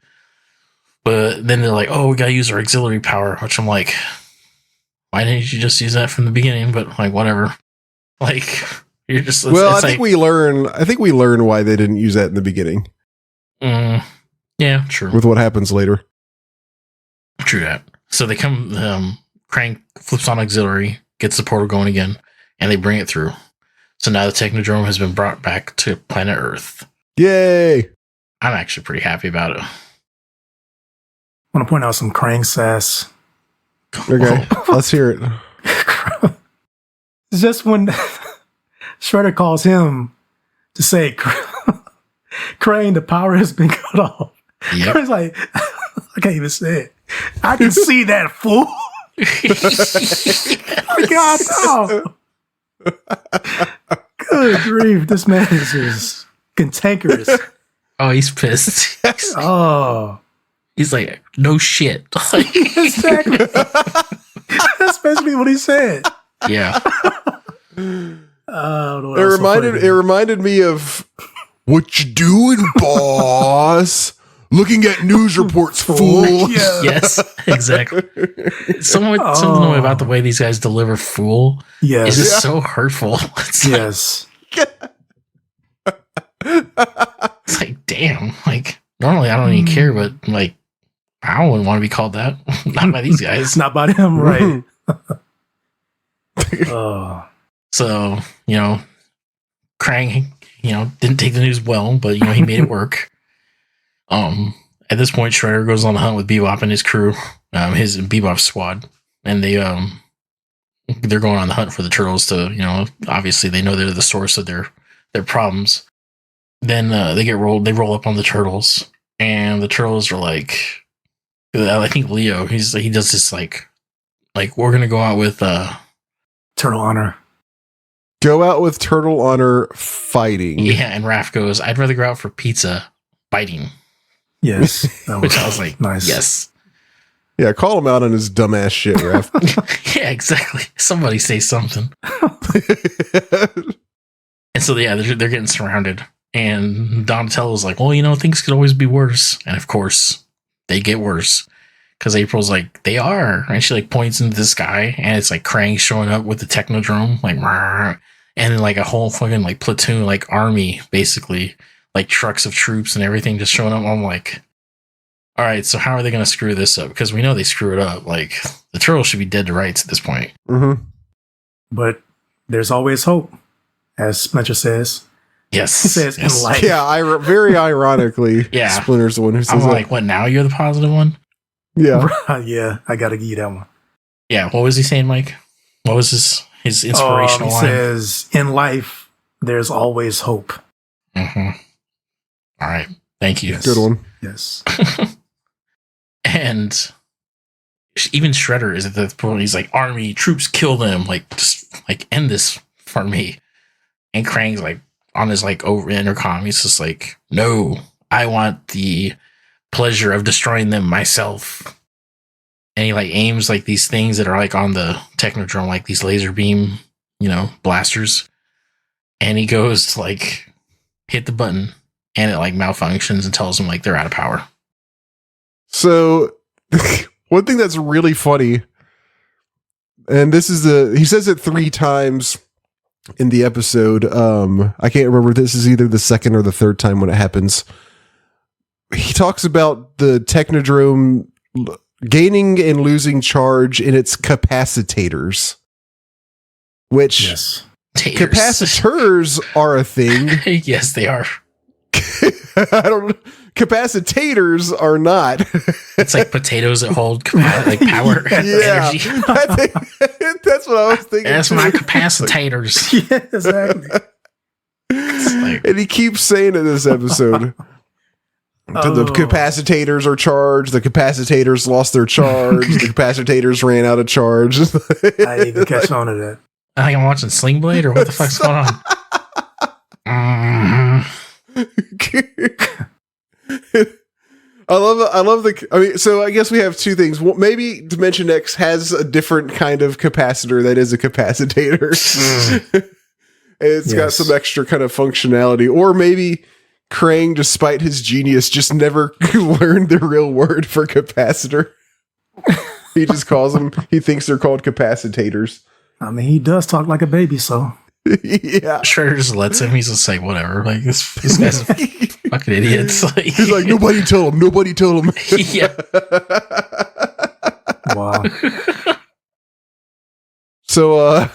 But then they're like, oh, we gotta use our auxiliary power, which I'm like, why didn't you just use that from the beginning? But like, whatever. Like, you're just well. I think we learn why they didn't use that in the beginning. Yeah, true. With what happens later. True that. So they come. Crank flips on auxiliary, gets the portal going again, and they bring it through. So now the Technodrome has been brought back to planet Earth. Yay! I'm actually pretty happy about it. I want to point out some Krang sass. Okay, let's hear it. It's just when Shredder calls him to say, Krang, the power has been cut off. Yep. It's like, I can't even say it. I can see that, fool. Oh, God, no. Good grief. This man is just cantankerous. Oh, he's pissed. Oh. He's like, no shit. Exactly. That's basically what he said. Yeah. It reminded me of what you doing, boss? Looking at news reports, fool. Yeah. Yes, exactly. Something about the way these guys deliver "fool" Yes. is just so hurtful. It's Yes. it's like, damn. Like, normally I don't even care, but like, I wouldn't want to be called that. Not by these guys. It's not by him, right? Oh. So, you know, Krang, you know, didn't take the news well, but, you know, he made it work. At this point, Shredder goes on the hunt with Bebop and his crew, his Bebop squad, and they're going on the hunt for the turtles to, you know, obviously they know they're the source of their problems. Then they roll up on the turtles, and the turtles are like, I think Leo, he does this like we're gonna go out with Turtle honor. Go out with turtle honor fighting. Yeah, and Raph goes, I'd rather go out for pizza biting. Yes. Which I was like, nice. Yes. Yeah, call him out on his dumbass shit, Raph. Yeah, exactly. Somebody say something. And so, yeah, they're getting surrounded. And Donatello's like, well, you know, things could always be worse. And of course, they get worse. Because April's like, they are. And she like points into the sky. And it's like Krang showing up with the Technodrome. Like, Rrr, and then like a whole fucking like platoon, like army, basically. Like trucks of troops and everything just showing up. I'm like, all right, so how are they going to screw this up? Because we know they screw it up. Like, the turtles should be dead to rights at this point. Mm-hmm. But there's always hope. as Splinter says. Yes. He says yes. in life. Yeah, very ironically, Yeah. Splinter's the one who says I'm that. like, what, now you're the positive one? Yeah. Yeah, I gotta give you that one. Yeah, what was he saying, Mike? What was his inspirational He line? says, in life, there's always hope. Mm-hmm. All right. Thank you. Yes. Good one. Yes. And even Shredder is at the point he's like, army, troops, kill them. Like, just like end this for me. And Krang's like on his like over intercom. He's just like, no, I want the pleasure of destroying them myself. And he like aims like these things that are like on the Technodrome, like these laser beam, blasters. And he goes to like hit the button and it like malfunctions and tells him like they're out of power. So one thing that's really funny, and this is he says it 3 times in the episode. I can't remember if this is either the second or the third time when it happens. He talks about the Technodrome gaining and losing charge in its capacitors, which Yes. capacitors are a thing. Yes, they are. I don't. Capacitors are not. It's like potatoes that hold like power, Yeah, energy. that's what I was thinking. That's too. my capacitors. Yeah, exactly. Like, And he keeps saying in this episode, the capacitors are charged. The capacitors lost their charge. The capacitors ran out of charge. I didn't even catch on to that. I think I'm watching Sling Blade, or what the fuck's going on? I love the. I mean, so I guess we have 2 things. Well, maybe Dimension X has a different kind of capacitor that is a capacitator. And it's got some extra kind of functionality, or maybe Krang, despite his genius, just never learned the real word for capacitor. He just calls them. He thinks they're called capacitors. I mean, he does talk like a baby, so. Yeah. Shredder just lets him. He's just like, whatever. Like this guy's a fucking idiot. Like, He's like, nobody told him. Nobody told him. Yeah. Wow. So,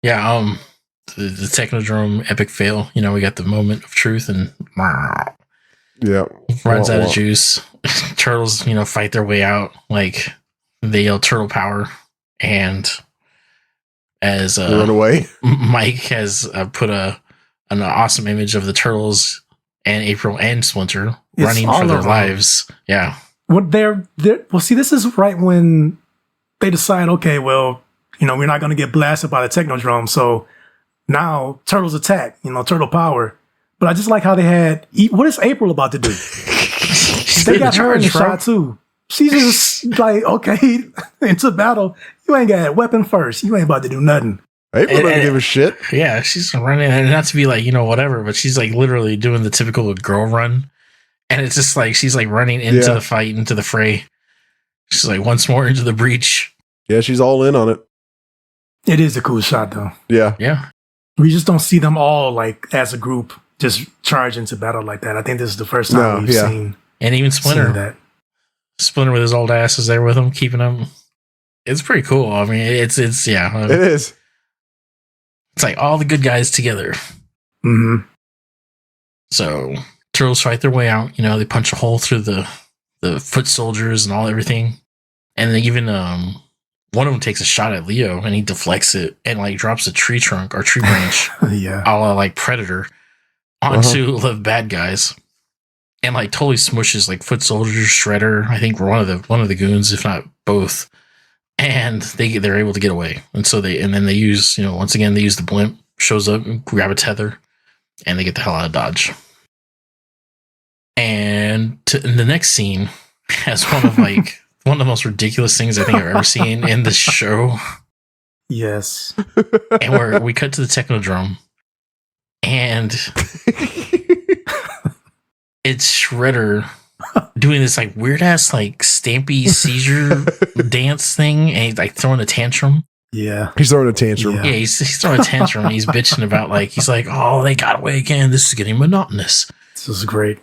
Yeah. The Technodrome epic fail. We got the moment of truth and yeah, runs out of juice. Turtles, fight their way out. Like they yell turtle power, and as they run away. Mike has put an awesome image of the turtles and April and Splinter It's running all for their of them. lives. Yeah. Well, well, see, this is right when they decide, okay, well, we're not going to get blasted by the Technodrome, so now turtles attack, turtle power. But I just like how they had, what is April about to do? They got her in the shot too. She's just like, okay, into battle. You ain't got a weapon first. You ain't about to do nothing. April doesn't give a shit. Yeah, she's running, and not to be like, whatever, but she's like literally doing the typical girl run. And it's just like, she's like running into the fight, into the fray. She's like, once more into the breach. Yeah, she's all in on it. It is a cool shot though. Yeah. Yeah. We just don't see them all like as a group just charge into battle like that. I think this is the first time we've seen. And even Splinter. That. Splinter with his old ass is there with him, keeping him. It's pretty cool. I mean, it's yeah. It is. It's like all the good guys together. Mm-hmm. So turtles fight their way out. They punch a hole through the foot soldiers and everything. And then even one of them takes a shot at Leo and he deflects it and like drops a tree trunk or tree branch, yeah, a la like Predator, onto the bad guys. And like totally smushes like foot soldiers, Shredder. I think one of the goons, if not both. And they're able to get away. And so they use, once again, they use the blimp, shows up and grab a tether, and they get the hell out of Dodge. And in the next scene has one of the most ridiculous things I think I've ever seen in this show. Yes. And where we cut to the Technodrome, and it's Shredder doing this like weird ass like stampy seizure dance thing, and he's like throwing a tantrum. Yeah, he's throwing a tantrum. Yeah, he's throwing a tantrum. And he's bitching about he's like, oh, they got away again. This is getting monotonous. This is great.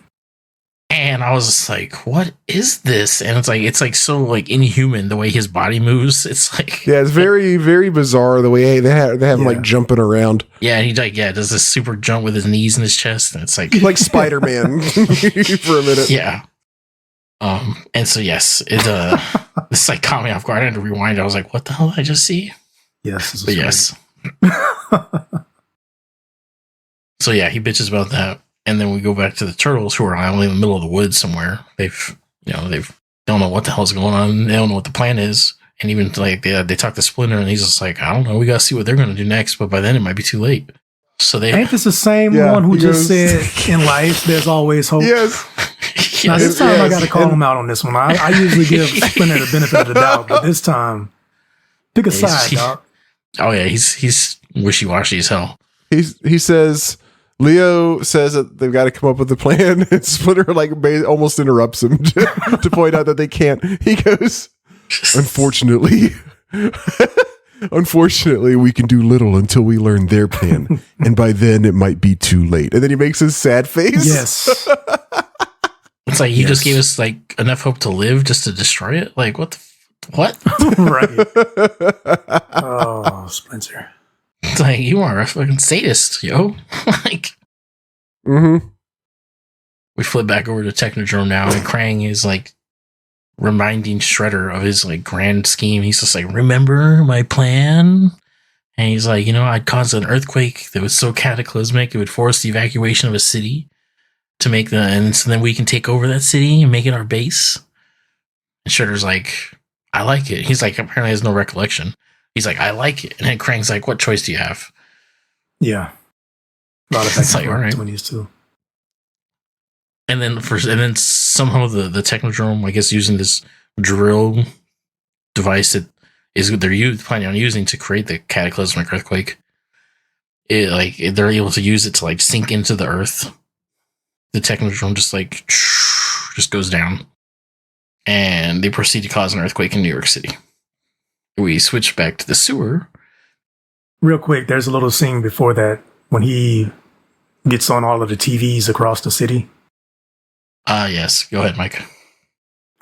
And I was just like, what is this? And it's like so like inhuman the way his body moves. It's like, Yeah, it's very, very bizarre the way they have him like jumping around. Yeah, and he like does this super jump with his knees in his chest, and it's like Spider-Man for a minute. Yeah. And so yes, it this like caught me off guard. I had to rewind. I was like, what the hell did I just see? Yes. But yes. So yeah, he bitches about that. And then we go back to the turtles who are only in the middle of the woods somewhere. They've don't know what the hell's going on. They don't know what the plan is. And even like they talk to Splinter, and he's just like, I don't know. We got to see what they're going to do next. But by then it might be too late. So they ain't this the same one who just said in life there's always hope? Yes. Now this time I got to call him out on this one. I usually give Splinter the benefit of the doubt, but this time, pick a side, dog. Oh yeah, he's wishy-washy as hell. He says. Leo says that they've got to come up with a plan, and Splinter like almost interrupts him to point out that they can't. He goes, unfortunately, we can do little until we learn their plan, and by then it might be too late. And then he makes his sad face. Yes. It's like he just gave us like enough hope to live just to destroy it. Like what? What? Right. Oh, Splinter. It's like, you are a fucking sadist, yo. Like, we flip back over to Technodrome now, and Krang is like reminding Shredder of his like grand scheme. He's just like, remember my plan? And he's like, I'd cause an earthquake that was so cataclysmic it would force the evacuation of a city to make and so then we can take over that city and make it our base. And Shredder's like, I like it. He's like, apparently has no recollection. He's like, I like it. And then Krang's like, what choice do you have? Yeah. A lot of things like, all right. Between these two. And then somehow the Technodrome, I guess, using this drill device that they're planning on using to create the cataclysmic earthquake. They're able to use it to like sink into the earth. The Technodrome just goes down. And they proceed to cause an earthquake in New York City. We switch back to the sewer. Real quick, there's a little scene before that when he gets on all of the TVs across the city. Yes. Go ahead, Mike.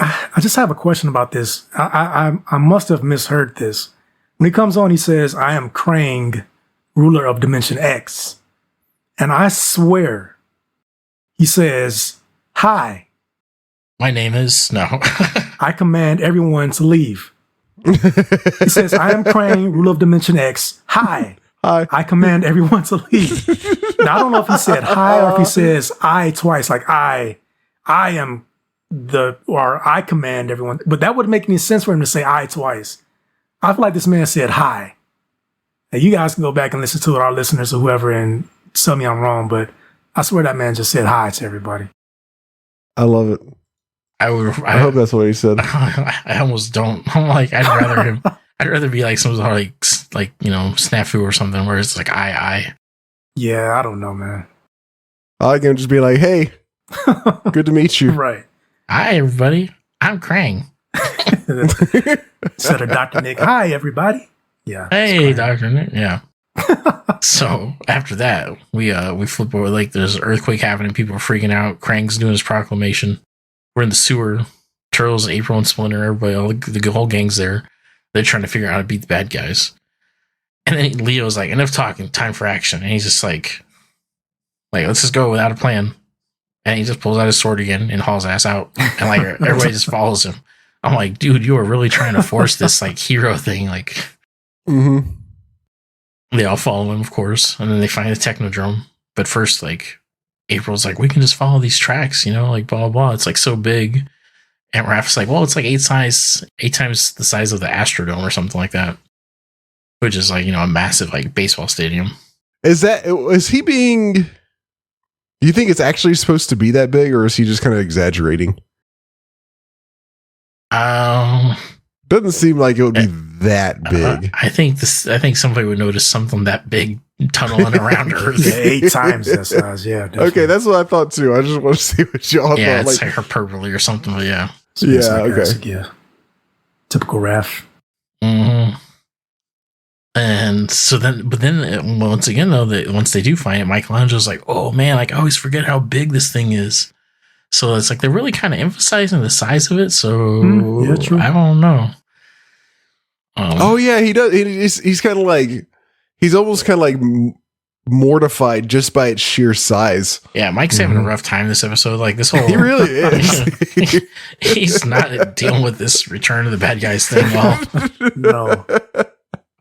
I just have a question about this. I must have misheard this. When he comes on, he says, I am Krang, ruler of Dimension X. And I swear, he says, hi. My name is... No. I command everyone to leave. He says, I am Krang, ruler of Dimension X. Hi. I command everyone to leave. Now, I don't know if he said hi or if he says I twice, like I am or I command everyone. But that wouldn't make any sense for him to say I twice. I feel like this man said hi. Now, you guys can go back and listen to it, our listeners or whoever, and tell me I'm wrong, but I swear that man just said hi to everybody. I love it. I hope that's what he said. I almost don't. I'm like, I'd rather be like some sort of like snafu or something where it's like I. Yeah, I don't know, man. I can just be like, hey, good to meet you. Right. Hi, everybody. I'm Krang. Instead of Dr. Nick, hi, everybody. Yeah. Hey, Dr. Nick. Yeah. So after that, we flip over, like there's an earthquake happening. People are freaking out. Krang's doing his proclamation. We're in the sewer. Turtles, April, and Splinter, everybody, all the whole gang's there. They're trying to figure out how to beat the bad guys. And then Leo's like, enough talking, time for action. And he's just like, let's just go without a plan. And he just pulls out his sword again and hauls ass out. And like everybody just follows him. I'm like, dude, you are really trying to force this like hero thing. Like, They all follow him, of course. And then they find the Technodrome. But first, like, April's like, we can just follow these tracks, like blah, blah, blah. It's like so big. And Raph's like, well, it's like 8 times the size of the Astrodome or something like that. Which is like, a massive like baseball stadium. Is he being, do you think it's actually supposed to be that big, or is he just kind of exaggerating? Doesn't seem like it would be that big. I think somebody would notice something that big tunneling around Earth. Yeah, 8 times that size. Yeah. Definitely. Okay, that's what I thought too. I just want to see what y'all thought. Yeah, it's like hyperbole or something. But yeah. Okay. Yeah. Typical Raph. Mm-hmm. And so then, once again though, once they do find it, Michelangelo's like, "Oh man, like I always forget how big this thing is." So it's like they're really kind of emphasizing the size of it. So yeah, true. I don't know. Oh yeah, he does. He's kind of like he's almost kind of like mortified just by its sheer size. Yeah, Mike's having a rough time this episode. Like this whole He really is. he's not dealing with this Return of the Bad Guys thing well. No.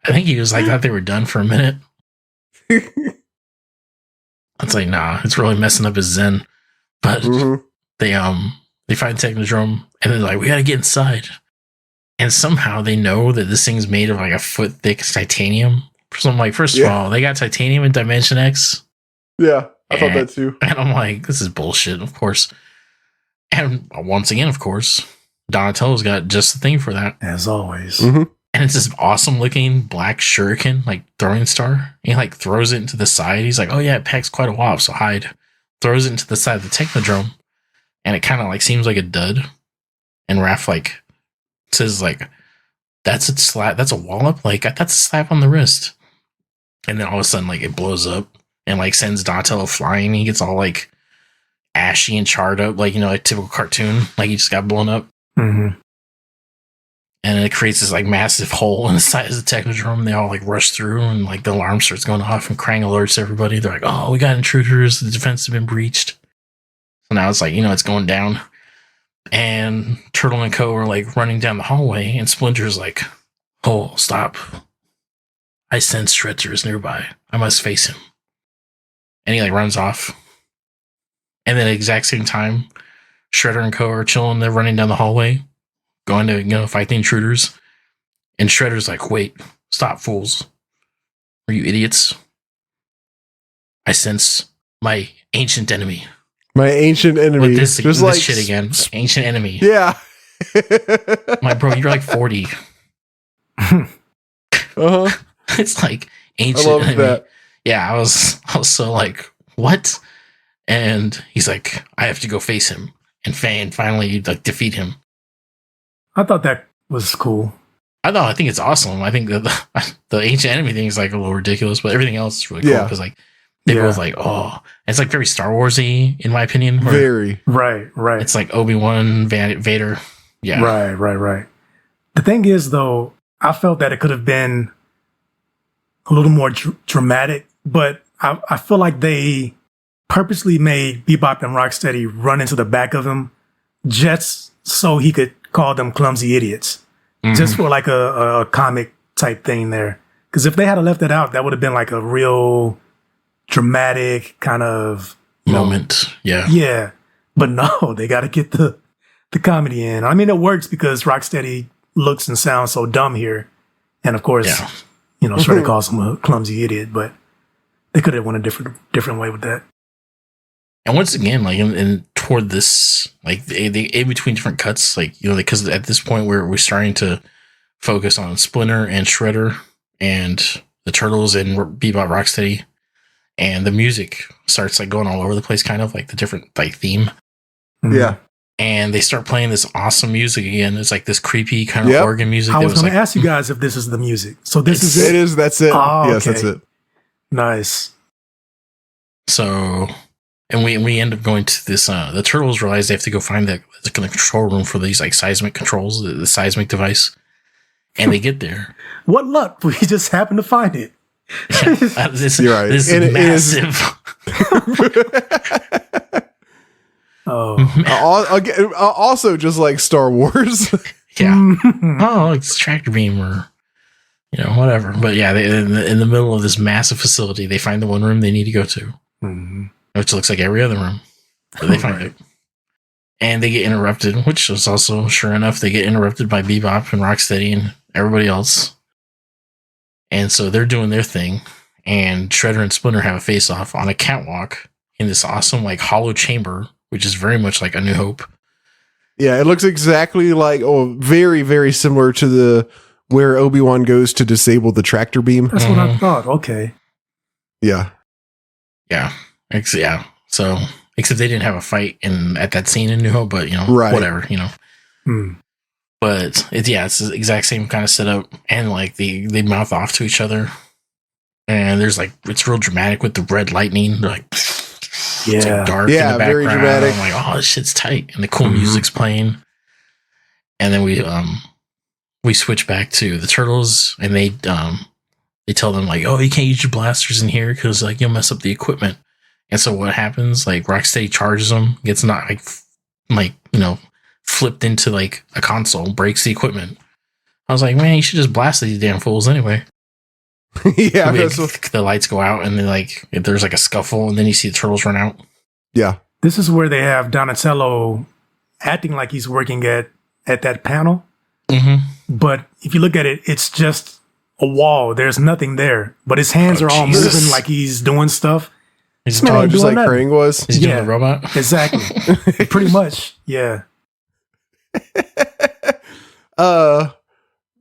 I think he was like thought they were done for a minute. It's like nah, it's really messing up his zen. But they find Technodrome and they're like, we gotta get inside. And somehow they know that this thing's made of like a foot thick titanium. So I'm like, first of all, they got titanium in Dimension X. Yeah, I thought that too. And I'm like, this is bullshit, of course. And once again, of course, Donatello's got just the thing for that. As always. And it's this awesome looking black shuriken, like throwing star. He like throws it into the side. He's like, oh yeah, it packs quite a wallop, so hide. Throws it into the side of the Technodrome. And it kind of like seems like a dud. And Raph like says like, that's a slap, that's a wallop? Like, that's a slap on the wrist. And then all of a sudden, like, it blows up and like sends Donatello flying. He gets all like ashy and charred up, like, you know, a typical cartoon, like he just got blown up. And it creates this like massive hole in the side of the Technodrome. They all like rush through and like the alarm starts going off and Krang alerts everybody. They're like, oh, we got intruders. The defense has been breached. So now it's like, you know, it's going down. And Turtle and Co. are like running down the hallway and Splinter's like, oh, stop. I sense Shredder is nearby. I must face him. And he like runs off. And then at the exact same time, Shredder and Co. are chilling. They're running down the hallway, going to, you know, fight the intruders. And Shredder's like, wait, stop, fools. Are you idiots? I sense my ancient enemy. My ancient enemy. With this, just like, like shit again. Ancient enemy. Yeah. My bro, you're like 40. It's like ancient I love enemy. that. Yeah, I was so like, what? And he's like, I have to go face him. And finally you like defeat him. I thought that was cool. I think it's awesome. I think that the ancient enemy thing is like a little ridiculous, but everything else is really cool because like they both like, oh, it's like very Star Wars-y in my opinion. Very. Right. It's like Obi-Wan, Vader. Yeah. Right. The thing is though, I felt that it could have been a little more dramatic, but I feel like they purposely made Bebop and Rocksteady run into the back of him just so he could call them clumsy idiots. Just for like a comic type thing there. Because if they had left it out, that would have been like a real dramatic kind of moment. Yeah. But no, they got to get the comedy in. I mean, it works because Rocksteady looks and sounds so dumb here. And of course, you know, Shredder calls him a clumsy idiot, but they could have went a different way with that. And once again, like in toward this, like they in between different cuts, like, you know, because at this point we're starting to focus on Splinter and Shredder and the Turtles and Bebop Rocksteady, and the music starts like going all over the place, kind of like the different like theme. Yeah. And they start playing this awesome music again. It's like this creepy kind of organ music. I was going to ask you guys if this is the music. So this is it? It is. That's it. Oh, yes, okay. that's it. Nice. So, and we end up going to this, the Turtles realize they have to go find the control room for these like seismic controls, the seismic device. And they get there. What luck. We just happened to find it. You're right. This is massive. Also, just like Star Wars. Oh, it's tractor beam or, you know, whatever. But yeah, they, in the middle of this massive facility, they find the one room they need to go to, which looks like every other room. But they find it. And they get interrupted, which is also, sure enough, they get interrupted by Bebop and Rocksteady and everybody else. And so they're doing their thing. And Shredder and Splinter have a face-off on a catwalk in this awesome, like, hollow chamber, which is very much like A New Hope. Yeah, it looks exactly like, very, very similar to where Obi-Wan goes to disable the tractor beam. That's what I thought. Okay. Yeah. Yeah. So, except they didn't have a fight at that scene in New Hope, but, you know, whatever, you know. But it's the exact same kind of setup, and like they mouth off to each other, and there's like, it's real dramatic with the red lightning. They're like, It's like dark in the background. Very dramatic. I'm like, oh, this shit's tight. And the cool music's playing. And then we switch back to the turtles, and they tell them like, oh, you can't use your blasters in here because like you'll mess up the equipment. And so what happens? Like Rocksteady charges them, gets not like flipped into like a console, breaks the equipment. I was like, man, you should just blast these damn fools anyway. Yeah, the lights go out, and then like there's like a scuffle, and then you see the turtles run out. Yeah, this is where they have Donatello acting like he's working at that panel. Mm-hmm. But if you look at it, it's just a wall. There's nothing there, but his hands are all moving like he's doing stuff. He's just like Krang was. He's doing the robot. Exactly. Pretty much. Yeah.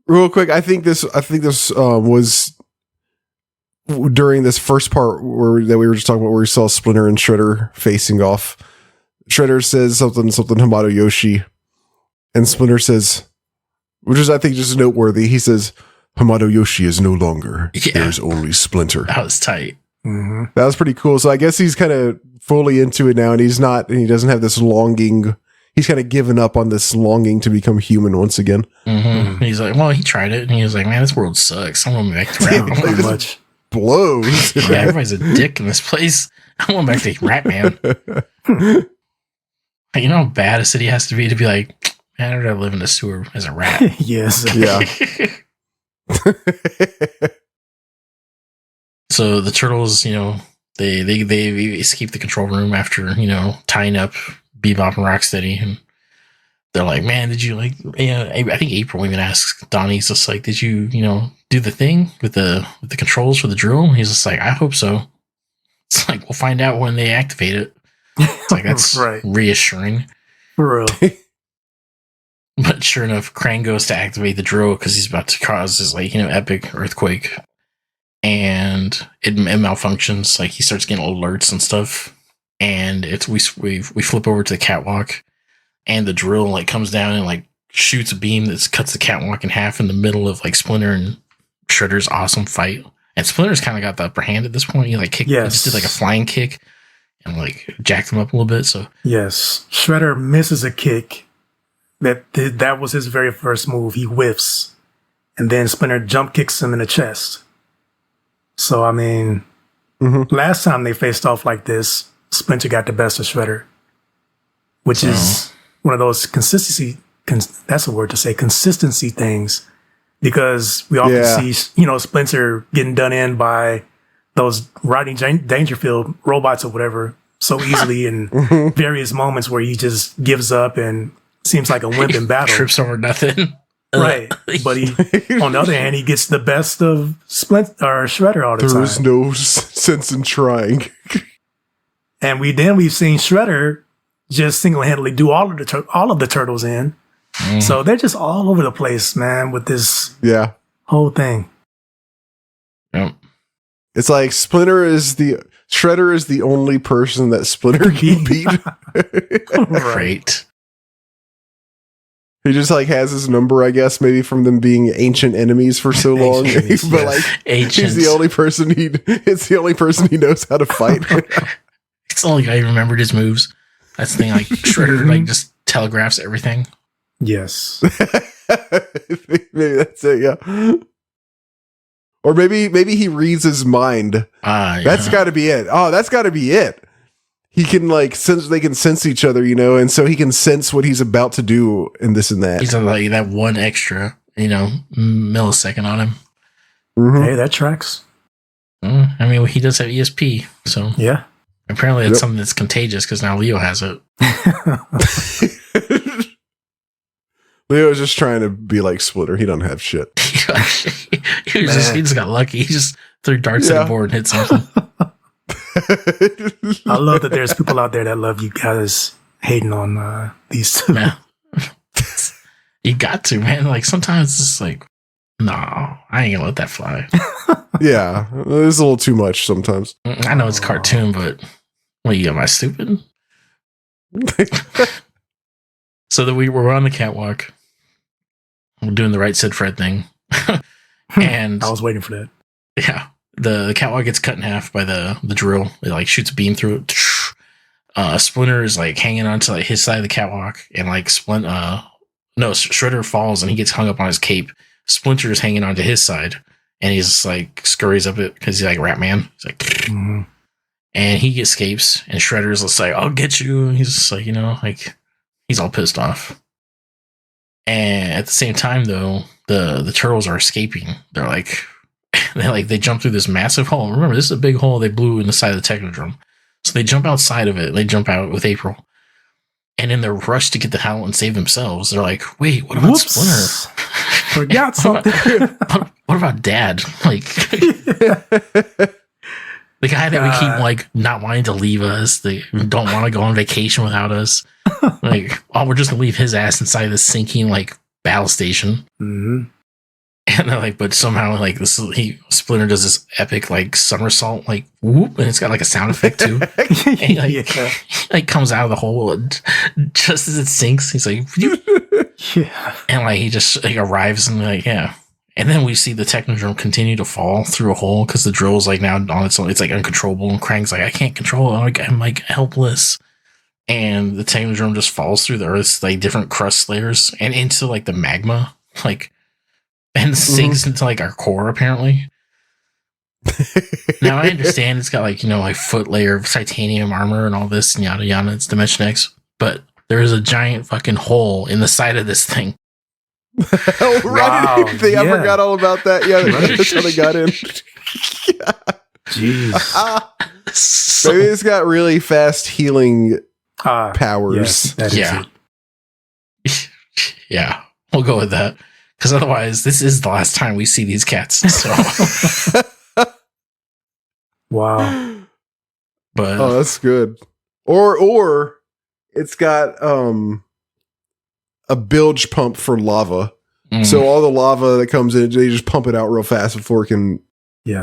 Real quick, I think this was during this first part that we were just talking about, where we saw Splinter and Shredder facing off. Shredder says something Hamato Yoshi, and Splinter says, which is I think just noteworthy. He says, Hamato Yoshi is no longer. Yeah. There's only Splinter. That was tight. Mm-hmm. That was pretty cool. So I guess he's kind of fully into it now, and he doesn't have this longing. He's kind of given up on this longing to become human once again. Mm-hmm. He's like, well, he tried it, and he was like, man, this world sucks. I want back to Rat Man. Pretty much blows. Yeah, everybody's a dick in this place. I want back to Rat Man. You know how bad a city has to be like, man, I'd rather live in the sewer as a rat. Yes. Yeah. So the turtles, they escape the control room after, tying up Bebop and Rocksteady, and they're like, man, did you like, I think April even asks Donnie, he's just like, did you, do the thing with the controls for the drill? And he's just like, I hope so. It's like, we'll find out when they activate it. It's like, that's right. Reassuring. For real. But sure enough, Krang goes to activate the drill because he's about to cause this epic earthquake. And it malfunctions. Like he starts getting alerts and stuff. And we flip over to the catwalk, and the drill comes down and shoots a beam that cuts the catwalk in half in the middle of Splinter and Shredder's awesome fight. And Splinter's kind of got the upper hand at this point. He kicked, just did a flying kick and jacked him up a little bit. So yes, Shredder misses a kick. That was his very first move. He whiffs, and then Splinter jump kicks him in the chest. So I mean, last time they faced off like this, Splinter got the best of Shredder, which is one of those consistency things, because we often see, Splinter getting done in by those Rodney Dangerfield robots or whatever so easily in various moments where he just gives up and seems like a wimp in battle. Trips over nothing. Right. But on the other hand, he gets the best of Shredder all the time. There's no sense in trying. And we've seen Shredder just single-handedly do all of the turtles in. So they're just all over the place, man, with this whole thing. Yep. It's like Shredder is the only person that Splinter can beat. Great. He just has his number, I guess, maybe from them being ancient enemies for so long. But he's the only person it's the only person he knows how to fight. It's the only guy who remembered his moves. That's the thing, Shredder just telegraphs everything. Yes. Maybe that's it, yeah. Or maybe he reads his mind. That's gotta be it. Oh, that's gotta be it. He can sense, they can sense each other, and so he can sense what he's about to do and this and that. He's that one extra, millisecond on him. Mm-hmm. Hey, that tracks. I mean, he does have ESP, so yeah. Apparently, it's something that's contagious because now Leo has it. Leo's just trying to be like Splinter. He don't have shit. he just got lucky. He just threw darts at a board and hit something. I love that there's people out there that love you guys hating on these two. Man. You got to, man. Sometimes it's no, I ain't gonna let that fly. Yeah, it's a little too much sometimes. I know it's a cartoon, but am I stupid? So that we're on the catwalk. We're doing the right Sid Fred thing. And I was waiting for that. Yeah. The catwalk gets cut in half by the drill. It shoots a beam through it. Splinter is like hanging onto like his side of the catwalk, and like Shredder falls and he gets hung up on his cape. Splinter is hanging onto his side, and he's just like scurries up it because he's like Ratman. He's like, and he escapes, and Shredder's just like, "I'll get you." And he's just like, like he's all pissed off. And at the same time, though, the turtles are escaping. They're like, they jump through this massive hole. Remember, this is a big hole they blew in the side of the Technodrome. So they jump outside of it. They jump out with April. And in their rush to get the hell and save themselves, they're like, wait, what about Splinter? Forgot something. What about Dad? Like, the guy that we keep, like, not wanting to leave us. They don't want to go on vacation without us. Like, we're just going to leave his ass inside this sinking, like, battle station. Mm-hmm. And they're like, but somehow, like, Splinter does this epic, like, somersault, like, whoop, and it's got, like, a sound effect, too. And he, like, comes out of the hole just as it sinks. He's like, yeah. And, like, he just, like, arrives and, like, yeah. And then we see the Technodrome continue to fall through a hole because the drill's, like, now on its own. It's, like, uncontrollable. And Krang's like, I can't control it. I'm, like, helpless. And the Technodrome just falls through the Earth's, like, different crust layers and into, like, the magma, like, and sinks into like our core apparently. Now I understand it's got like, like foot layer of titanium armor and all this and yada yada. It's Dimension X, but there's a giant fucking hole in the side of this thing. Oh, right. Wow. I forgot all about that. Yeah, that's how they got in. Jeez. Maybe it's got really fast healing powers. Yes, yeah, we'll go with that. Because otherwise, this is the last time we see these cats. So, wow. But that's good. Or it's got a bilge pump for lava. So all the lava that comes in, they just pump it out real fast before it can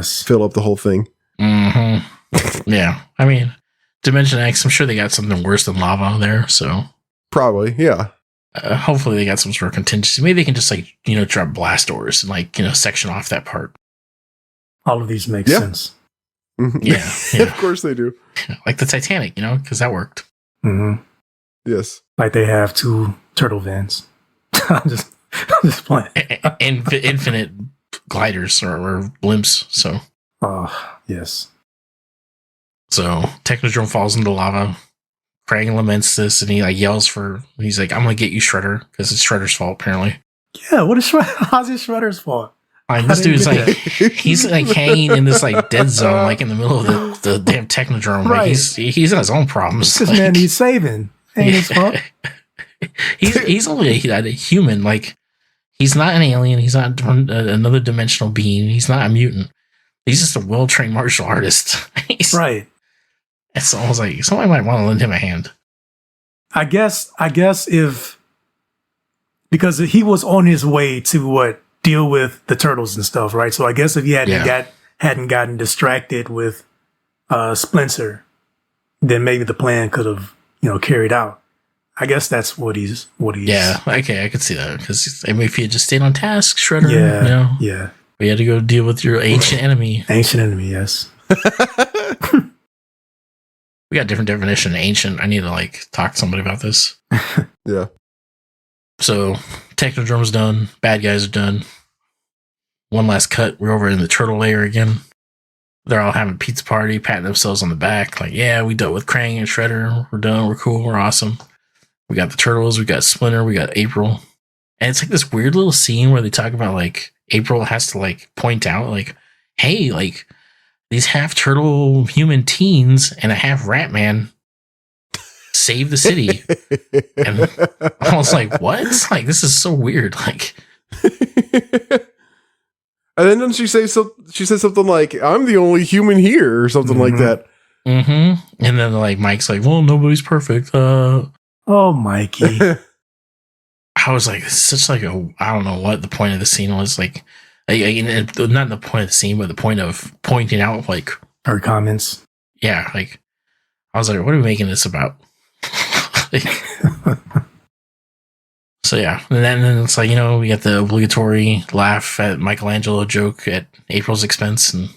fill up the whole thing. Mm-hmm. Yeah, I mean, Dimension X. I'm sure they got something worse than lava there. So probably, yeah. Hopefully they got some sort of contingency. Maybe they can just like, drop blast doors and like, section off that part. All of these make sense. Mm-hmm. Yeah. Of course they do. Like the Titanic, because that worked. Mm-hmm. Yes. Like they have 2 turtle vents. I'm just playing. Infinite gliders or blimps. So. Oh, yes. So Technodrome falls into lava. Krang laments this and he like yells he's like, I'm gonna get you, Shredder, because it's Shredder's fault apparently. Yeah, what is how's it Shredder's fault? Like this dude's like he's like hanging in this like dead zone, like in the middle of the damn Technodrome. Right. Like he's got his own problems. This man needs saving. Ain't his fault. he's only a human. Like he's not an alien. He's not another dimensional being. He's not a mutant. He's just a well-trained martial artist. Right. It's almost like somebody might want to lend him a hand. I guess because he was on his way to deal with the turtles and stuff, right? So I guess if he hadn't gotten distracted with Splinter, then maybe the plan could have carried out. I guess that's what he's. Yeah, okay, I could see that because if he had just stayed on task, Shredder, yeah, we had to go deal with your ancient enemy. Ancient enemy, yes. We got a different definition of ancient. I need to like talk to somebody about this. Yeah. So Technodrome's done. Bad guys are done. One last cut. We're over in the turtle layer again. They're all having a pizza party, patting themselves on the back. Like, yeah, we dealt with Krang and Shredder. We're done. We're cool. We're awesome. We got the turtles. We got Splinter. We got April. And it's like this weird little scene where they talk about like April has to like point out like, hey, like these half turtle human teens and a half rat man save the city. And I was like, what? Like, this is so weird. Like, and then doesn't she say so? She says something like, I'm the only human here or something like that. Mm-hmm. And then like Mike's like, well, nobody's perfect. Oh, Mikey. I was like, it's such like I don't know what the point of the scene was. Like, not the point of the scene, but the point of pointing out like her comments. Yeah, like I was like, what are we making this about? So yeah, and then it's like, we got the obligatory laugh at Michelangelo joke at April's expense, and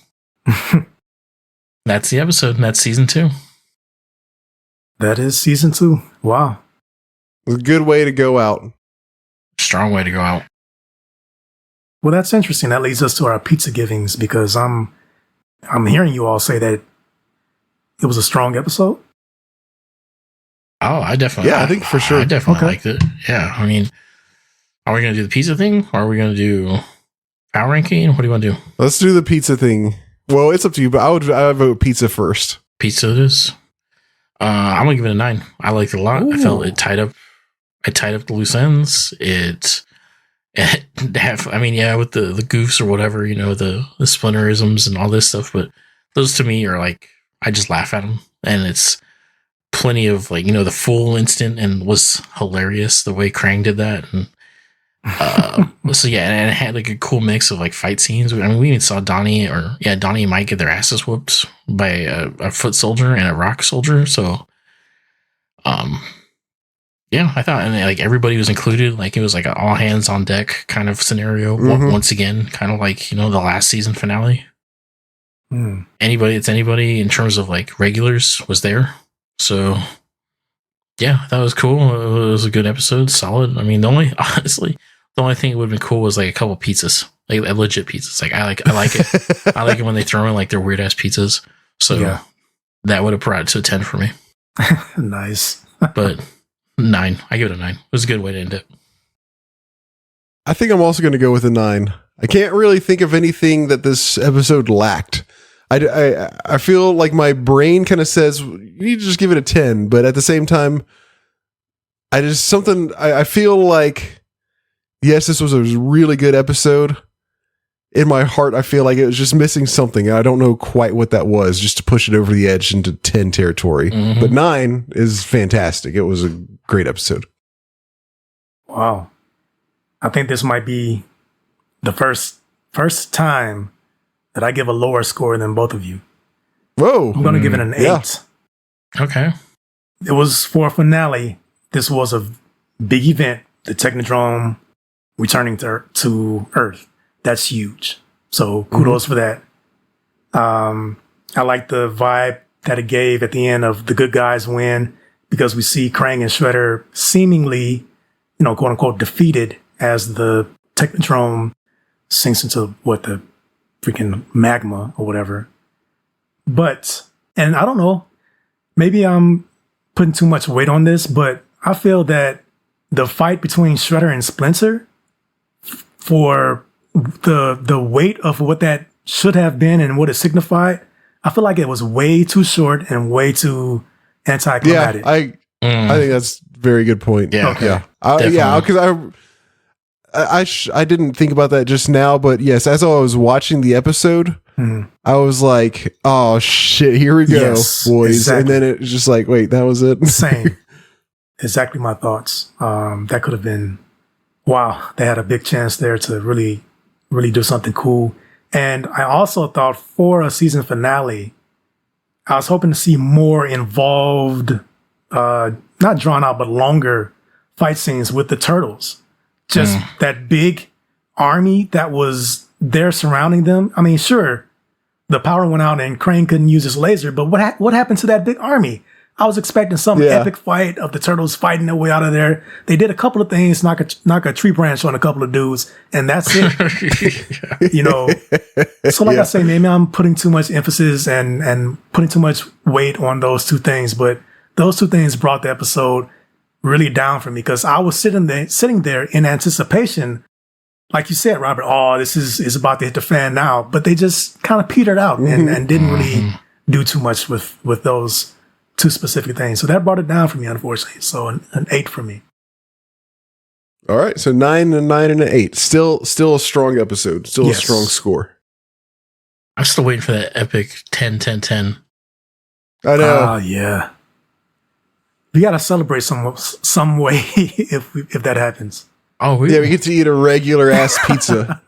that's the episode, and that's season 2. That is season 2. Wow. A good way to go out. Strong way to go out. Well, that's interesting. That leads us to our pizza givings because I'm hearing you all say that it was a strong episode. Oh, I definitely. Yeah, I think for sure. I definitely Okay. liked it. Yeah, I mean, are we going to do the pizza thing or are we going to do power ranking? What do you want to do? Let's do the pizza thing. Well, it's up to you, but I would vote pizza first. Pizza it is. I'm going to give it a 9. I liked it a lot. I felt it tied up. I tied up the loose ends. It I mean, yeah, with the goofs or whatever, you know, the splinterisms and all this stuff, but those to me are like, I just laugh at them, and it's plenty of like, you know, the full instant and was hilarious the way Krang did that, and so yeah, and it had like a cool mix of like fight scenes. I mean, we even saw Donnie and Mike get their asses whooped by a foot soldier and a rock soldier, so yeah, I thought, and like everybody was included. Like it was like an all hands on deck kind of scenario. Once again, kind of like, you know, the last season finale. Anybody in terms of like regulars was there. So yeah, that was cool. It was a good episode, solid. I mean, honestly, the only thing that would have been cool was like a couple pizzas, like legit pizzas. Like I like it. I like it when they throw in like their weird ass pizzas. So Yeah. that would have brought it to a 10 for me. Nice. But 9. I give it a 9. It was a good way to end it. I think I'm also going to go with a 9. I can't really think of anything that this episode lacked. I feel like my brain kind of says you need to just give it a 10, but at the same time, I feel like, yes, this was a really good episode. In my heart, I feel like it was just missing something. I don't know quite what that was, just to push it over the edge into 10 territory. Mhm. But 9 is fantastic. It was a great episode. Wow. I think this might be the first time that I give a lower score than both of you. Whoa. I'm going to give it an 8. Yeah. Okay. It was for a finale. This was a big event, the Technodrome returning to Earth. That's huge. So kudos for that. I like the vibe that it gave at the end of the good guys win, because we see Krang and Shredder seemingly, you know, quote unquote, defeated as the Technodrome sinks into the freaking magma or whatever. But, and I don't know, maybe I'm putting too much weight on this, but I feel that the fight between Shredder and Splinter, for the weight of what that should have been and what it signified, I feel like it was way too short and way too anticlimactic. Yeah, I think that's a very good point. Yeah. Okay. Yeah. Because I didn't think about that just now, but yes, as I was watching the episode, I was like, oh shit, here we go, Yes, boys. exactly. And then it was just like, wait, that was it? Same. Exactly my thoughts. That could have been, wow, they had a big chance there to really, really do something cool. And I also thought for a season finale, I was hoping to see more involved, not drawn out, but longer fight scenes with the turtles. Just that big army that was there surrounding them. I mean, sure, the power went out and Krang couldn't use his laser, but what happened to that big army? I was expecting some epic fight of the turtles fighting their way out of there. They did a couple of things, knock a tree branch on a couple of dudes, and that's it. You know, so like I say, maybe I'm putting too much emphasis and putting too much weight on those two things, but those two things brought the episode really down for me, because I was sitting there in anticipation, like you said, Robert. Oh, this is about to hit the fan now, but they just kind of petered out and didn't really do too much with those two specific things. So that brought it down for me, unfortunately. So an 8 for me. All right, so 9 and 9 and an 8. Still a strong episode. Still Yes. a strong score. I'm still waiting for that epic 10-10-10. I know. Oh yeah, we gotta celebrate some way if that happens. Oh, we get to eat a regular ass pizza.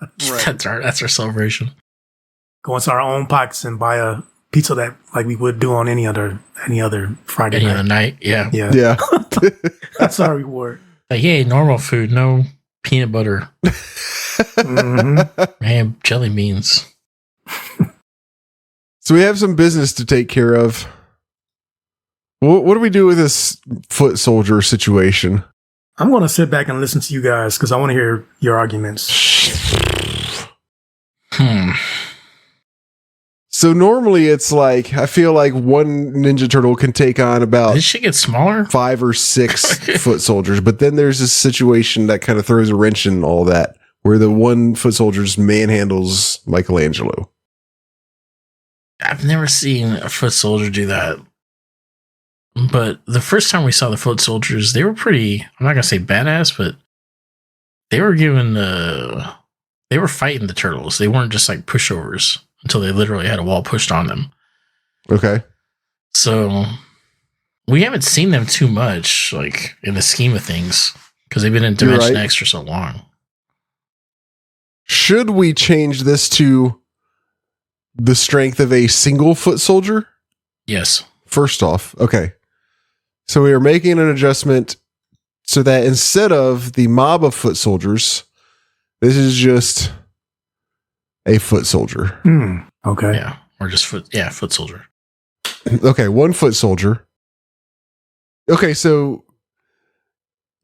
that's our celebration. Go into our own pockets and buy a pizza that like we would do on any other Friday Any night. other night, yeah. Yeah. That's our reward. Like, yay, normal food, no peanut butter, man, jelly beans. So we have some business to take care of. What do we do with this foot soldier situation? I'm going to sit back and listen to you guys because I want to hear your arguments. So normally it's like, I feel like one Ninja Turtle can take on about Did she get smaller? 5 or 6 foot soldiers, but then there's this situation that kind of throws a wrench in all that, where the one foot soldiers manhandles Michelangelo. I've never seen a foot soldier do that. But the first time we saw the foot soldiers, they were pretty, I'm not going to say badass, but they were they were fighting the turtles. They weren't just like pushovers until they literally had a wall pushed on them. Okay. So we haven't seen them too much, like in the scheme of things, because they've been in Dimension X for so long. Should we change this to the strength of a single foot soldier? Yes. First off, okay. So we are making an adjustment so that instead of the mob of foot soldiers, this is just a foot soldier. Okay. Yeah. Or just foot soldier. Okay, 1 foot soldier. Okay, so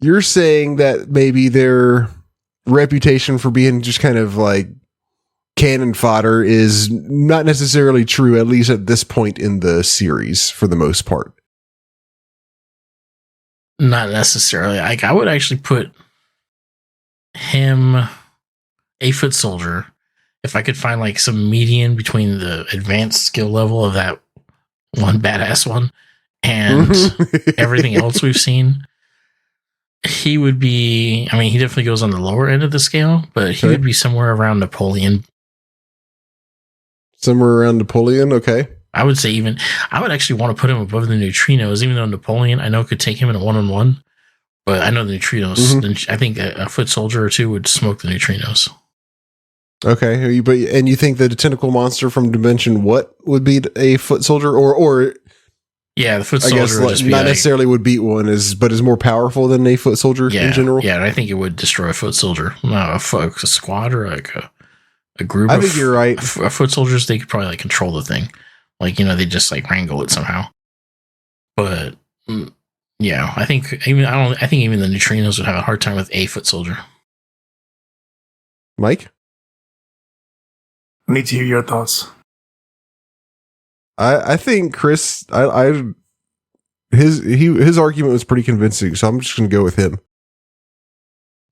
you're saying that maybe their reputation for being just kind of like cannon fodder is not necessarily true, at least at this point in the series, for the most part. Not necessarily. Like, I would actually put him a foot soldier if I could find like some median between the advanced skill level of that one badass one and everything else we've seen. He would be, I mean, he definitely goes on the lower end of the scale, but he would be somewhere around Napoleon. Somewhere around Napoleon, okay. I would say I would actually want to put him above the neutrinos, even though Napoleon, I know, could take him in a one-on-one, but I know the neutrinos, I think a foot soldier or 2 would smoke the neutrinos. Okay, and you think the tentacle monster from Dimension what would be a foot soldier, or yeah, the foot I soldier guess would just be not necessarily would beat one, but is more powerful than a foot soldier in general. Yeah, and I think it would destroy a foot soldier, not a squad or like a group. I think you're right. Foot soldiers, they could probably like control the thing, like they just like wrangle it somehow. But yeah, I think even the neutrinos would have a hard time with a foot soldier. Mike? I need to hear your thoughts. I think Chris, his argument was pretty convincing, so I'm just going to go with him.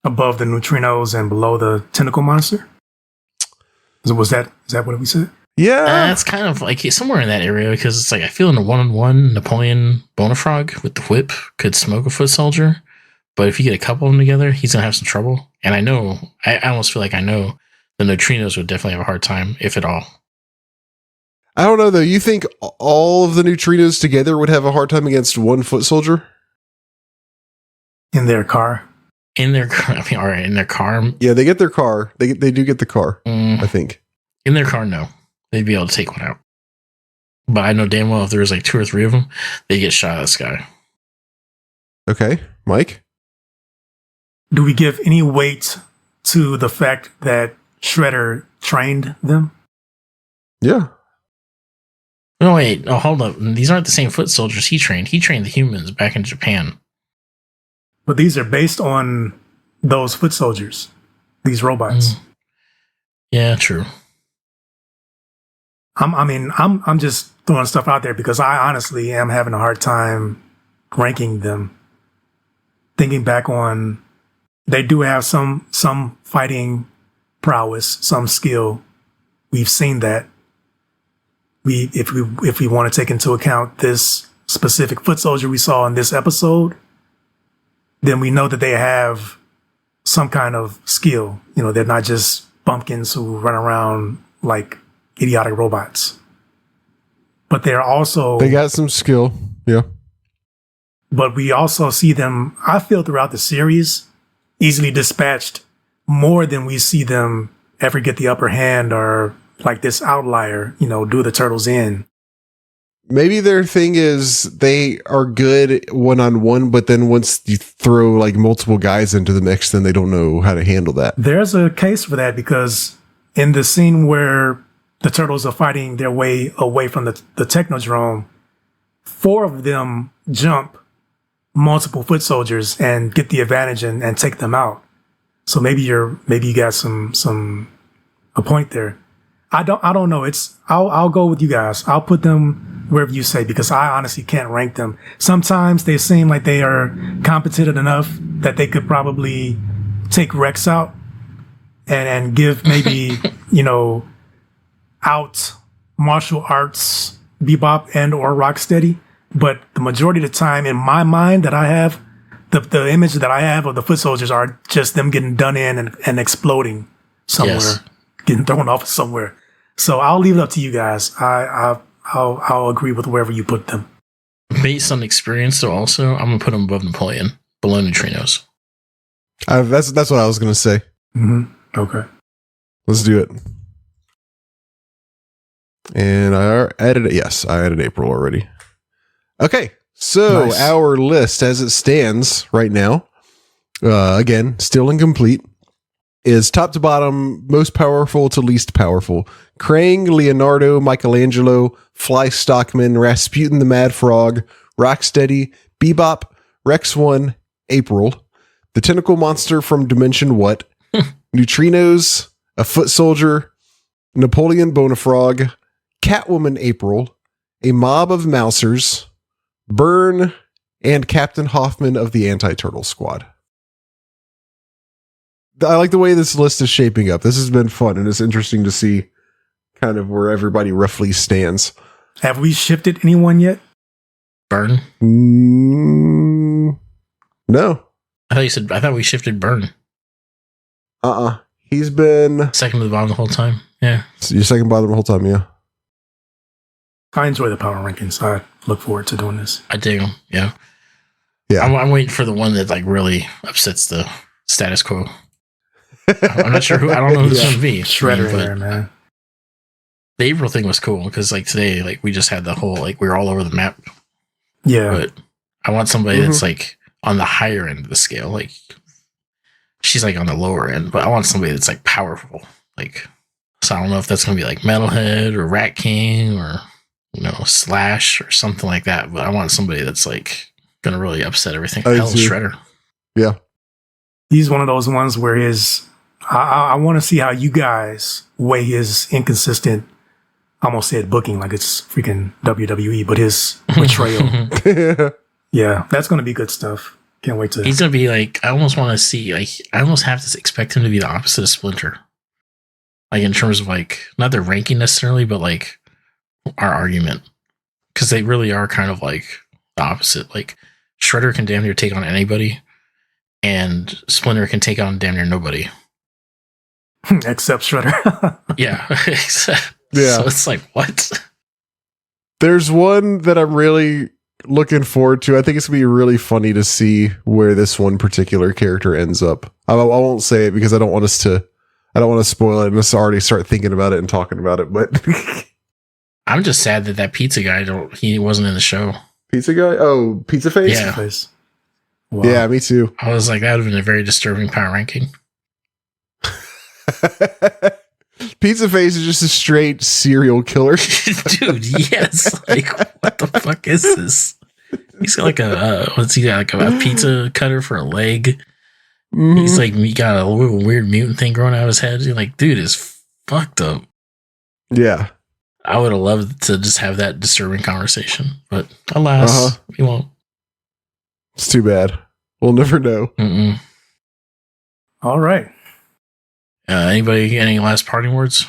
Above the neutrinos and below the tentacle monster? Is that what we said? Yeah. It's kind of like somewhere in that area, because it's like I feel in a one-on-one Napoleon Bonafrog with the whip could smoke a foot soldier, but if you get a couple of them together, he's going to have some trouble. And I almost feel like I know the neutrinos would definitely have a hard time, if at all. I don't know, though. You think all of the neutrinos together would have a hard time against 1 foot soldier? In their car? In their car? I mean, all right, in their car? Yeah, they get their car. They do get the car, I think. In their car, no. They'd be able to take one out. But I know damn well if there was like 2 or 3 of them, they get shot out of the sky. Okay. Mike? Do we give any weight to the fact that Shredder trained them? Yeah. No, wait. Oh, hold up. These aren't the same foot soldiers he trained. He trained the humans back in Japan. But these are based on those foot soldiers, these robots. Yeah, true. I'm just throwing stuff out there because I honestly am having a hard time ranking them. Thinking back on, they do have some fighting prowess, some skill. We've seen that. If we want to take into account this specific foot soldier we saw in this episode, then we know that they have some kind of skill. They're not just bumpkins who run around like idiotic robots. But they got some skill. Yeah. But we also see them, I feel, throughout the series, easily dispatched more than we see them ever get the upper hand or like this outlier, do the turtles in. Maybe their thing is they are good one-on-one, but then once you throw like multiple guys into the mix, then they don't know how to handle that. There's a case for that because in the scene where the turtles are fighting their way away from the Technodrome, 4 of them jump multiple foot soldiers and get the advantage and take them out. So maybe you got a point there. I don't know. I'll go with you guys. I'll put them wherever you say, because I honestly can't rank them. Sometimes they seem like they are competent enough that they could probably take Rex out and give maybe, out martial arts Bebop and or Rocksteady. But the majority of the time in my mind that I have, the image that I have of the foot soldiers are just them getting done in and exploding somewhere, getting thrown off somewhere. So I'll leave it up to you guys. I'll agree with wherever you put them. Based on experience, though, also, I'm going to put them above Napoleon, below neutrinos. That's what I was going to say. Mm-hmm. Okay. Let's do it. And I added it. Yes, I added April already. Okay. So Nice. Our list as it stands right now, again, still incomplete, is top to bottom, most powerful to least powerful. Krang, Leonardo, Michelangelo, Fly Stockman, Rasputin the Mad Frog, Rocksteady, Bebop, Rex 1, April, the Tentacle Monster from Dimension What, Neutrinos, a Foot Soldier, Napoleon Bonafrog, Catwoman April, a Mob of Mousers, Burn, and Captain Hoffman of the Anti-Turtle Squad. I like the way this list is shaping up. This has been fun, and it's interesting to see kind of where everybody roughly stands. Have we shifted anyone yet? Burn? No. I thought we shifted Burn. He's been Second to the bottom the whole time. Yeah. your second bottom the whole time, yeah. I enjoy the power rankings. I look forward to doing this. I dig them. Yeah. Yeah. I'm waiting for the one that like really upsets the status quo. I'm not sure I don't know who it's going to be. Shredder in there, man. The April thing was cool because like today, like we just had the whole, like we were all over the map. Yeah. But I want somebody that's like on the higher end of the scale. Like she's like on the lower end, but I want somebody that's like powerful. Like, so I don't know if that's going to be like Metalhead or Rat King or, Slash or something like that. But I want somebody that's like going to really upset everything. Hell, Shredder. Yeah. He's one of those ones where I want to see how you guys weigh his inconsistent, I almost said booking like it's freaking WWE, but his portrayal. Yeah, that's going to be good stuff. Can't wait to. He's going to be like, I almost want to see, like, I almost have to expect him to be the opposite of Splinter. Like, in terms of, like, not their ranking necessarily, but, like, our argument. Because they really are kind of, like, the opposite. Like, Shredder can damn near take on anybody, and Splinter can take on damn near nobody. Except Shredder. Yeah. Yeah. So it's like, what? There's one that I'm really looking forward to. I think it's going to be really funny to see where this one particular character ends up. I won't say it because I don't want to spoil it and us already start thinking about it and talking about it, but I'm just sad that pizza guy he wasn't in the show. Pizza guy? Oh, Pizza Face? Yeah. Face. Wow. Yeah, me too. I was like, that would have been a very disturbing power ranking. Pizza Face is just a straight serial killer. Dude, yes. Like, what the fuck is this? He's got like what's he got? Like a pizza cutter for a leg. Mm-hmm. He's like, he got a little weird mutant thing growing out of his head. You're like, dude is fucked up. Yeah. I would have loved to just have that disturbing conversation, but alas, we won't. It's too bad. We'll never know. Mm-mm. All right. Anybody any last parting words?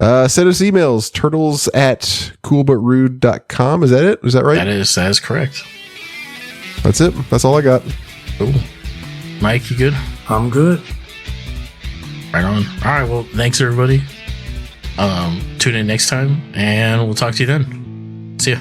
Send us emails, turtles@coolbutrude.com. Is that it? Is that right? That is correct. That's it. That's all I got. Cool. Mike, you good? I'm good. Right on. All right. Well, thanks everybody. Tune in next time and we'll talk to you then. See ya.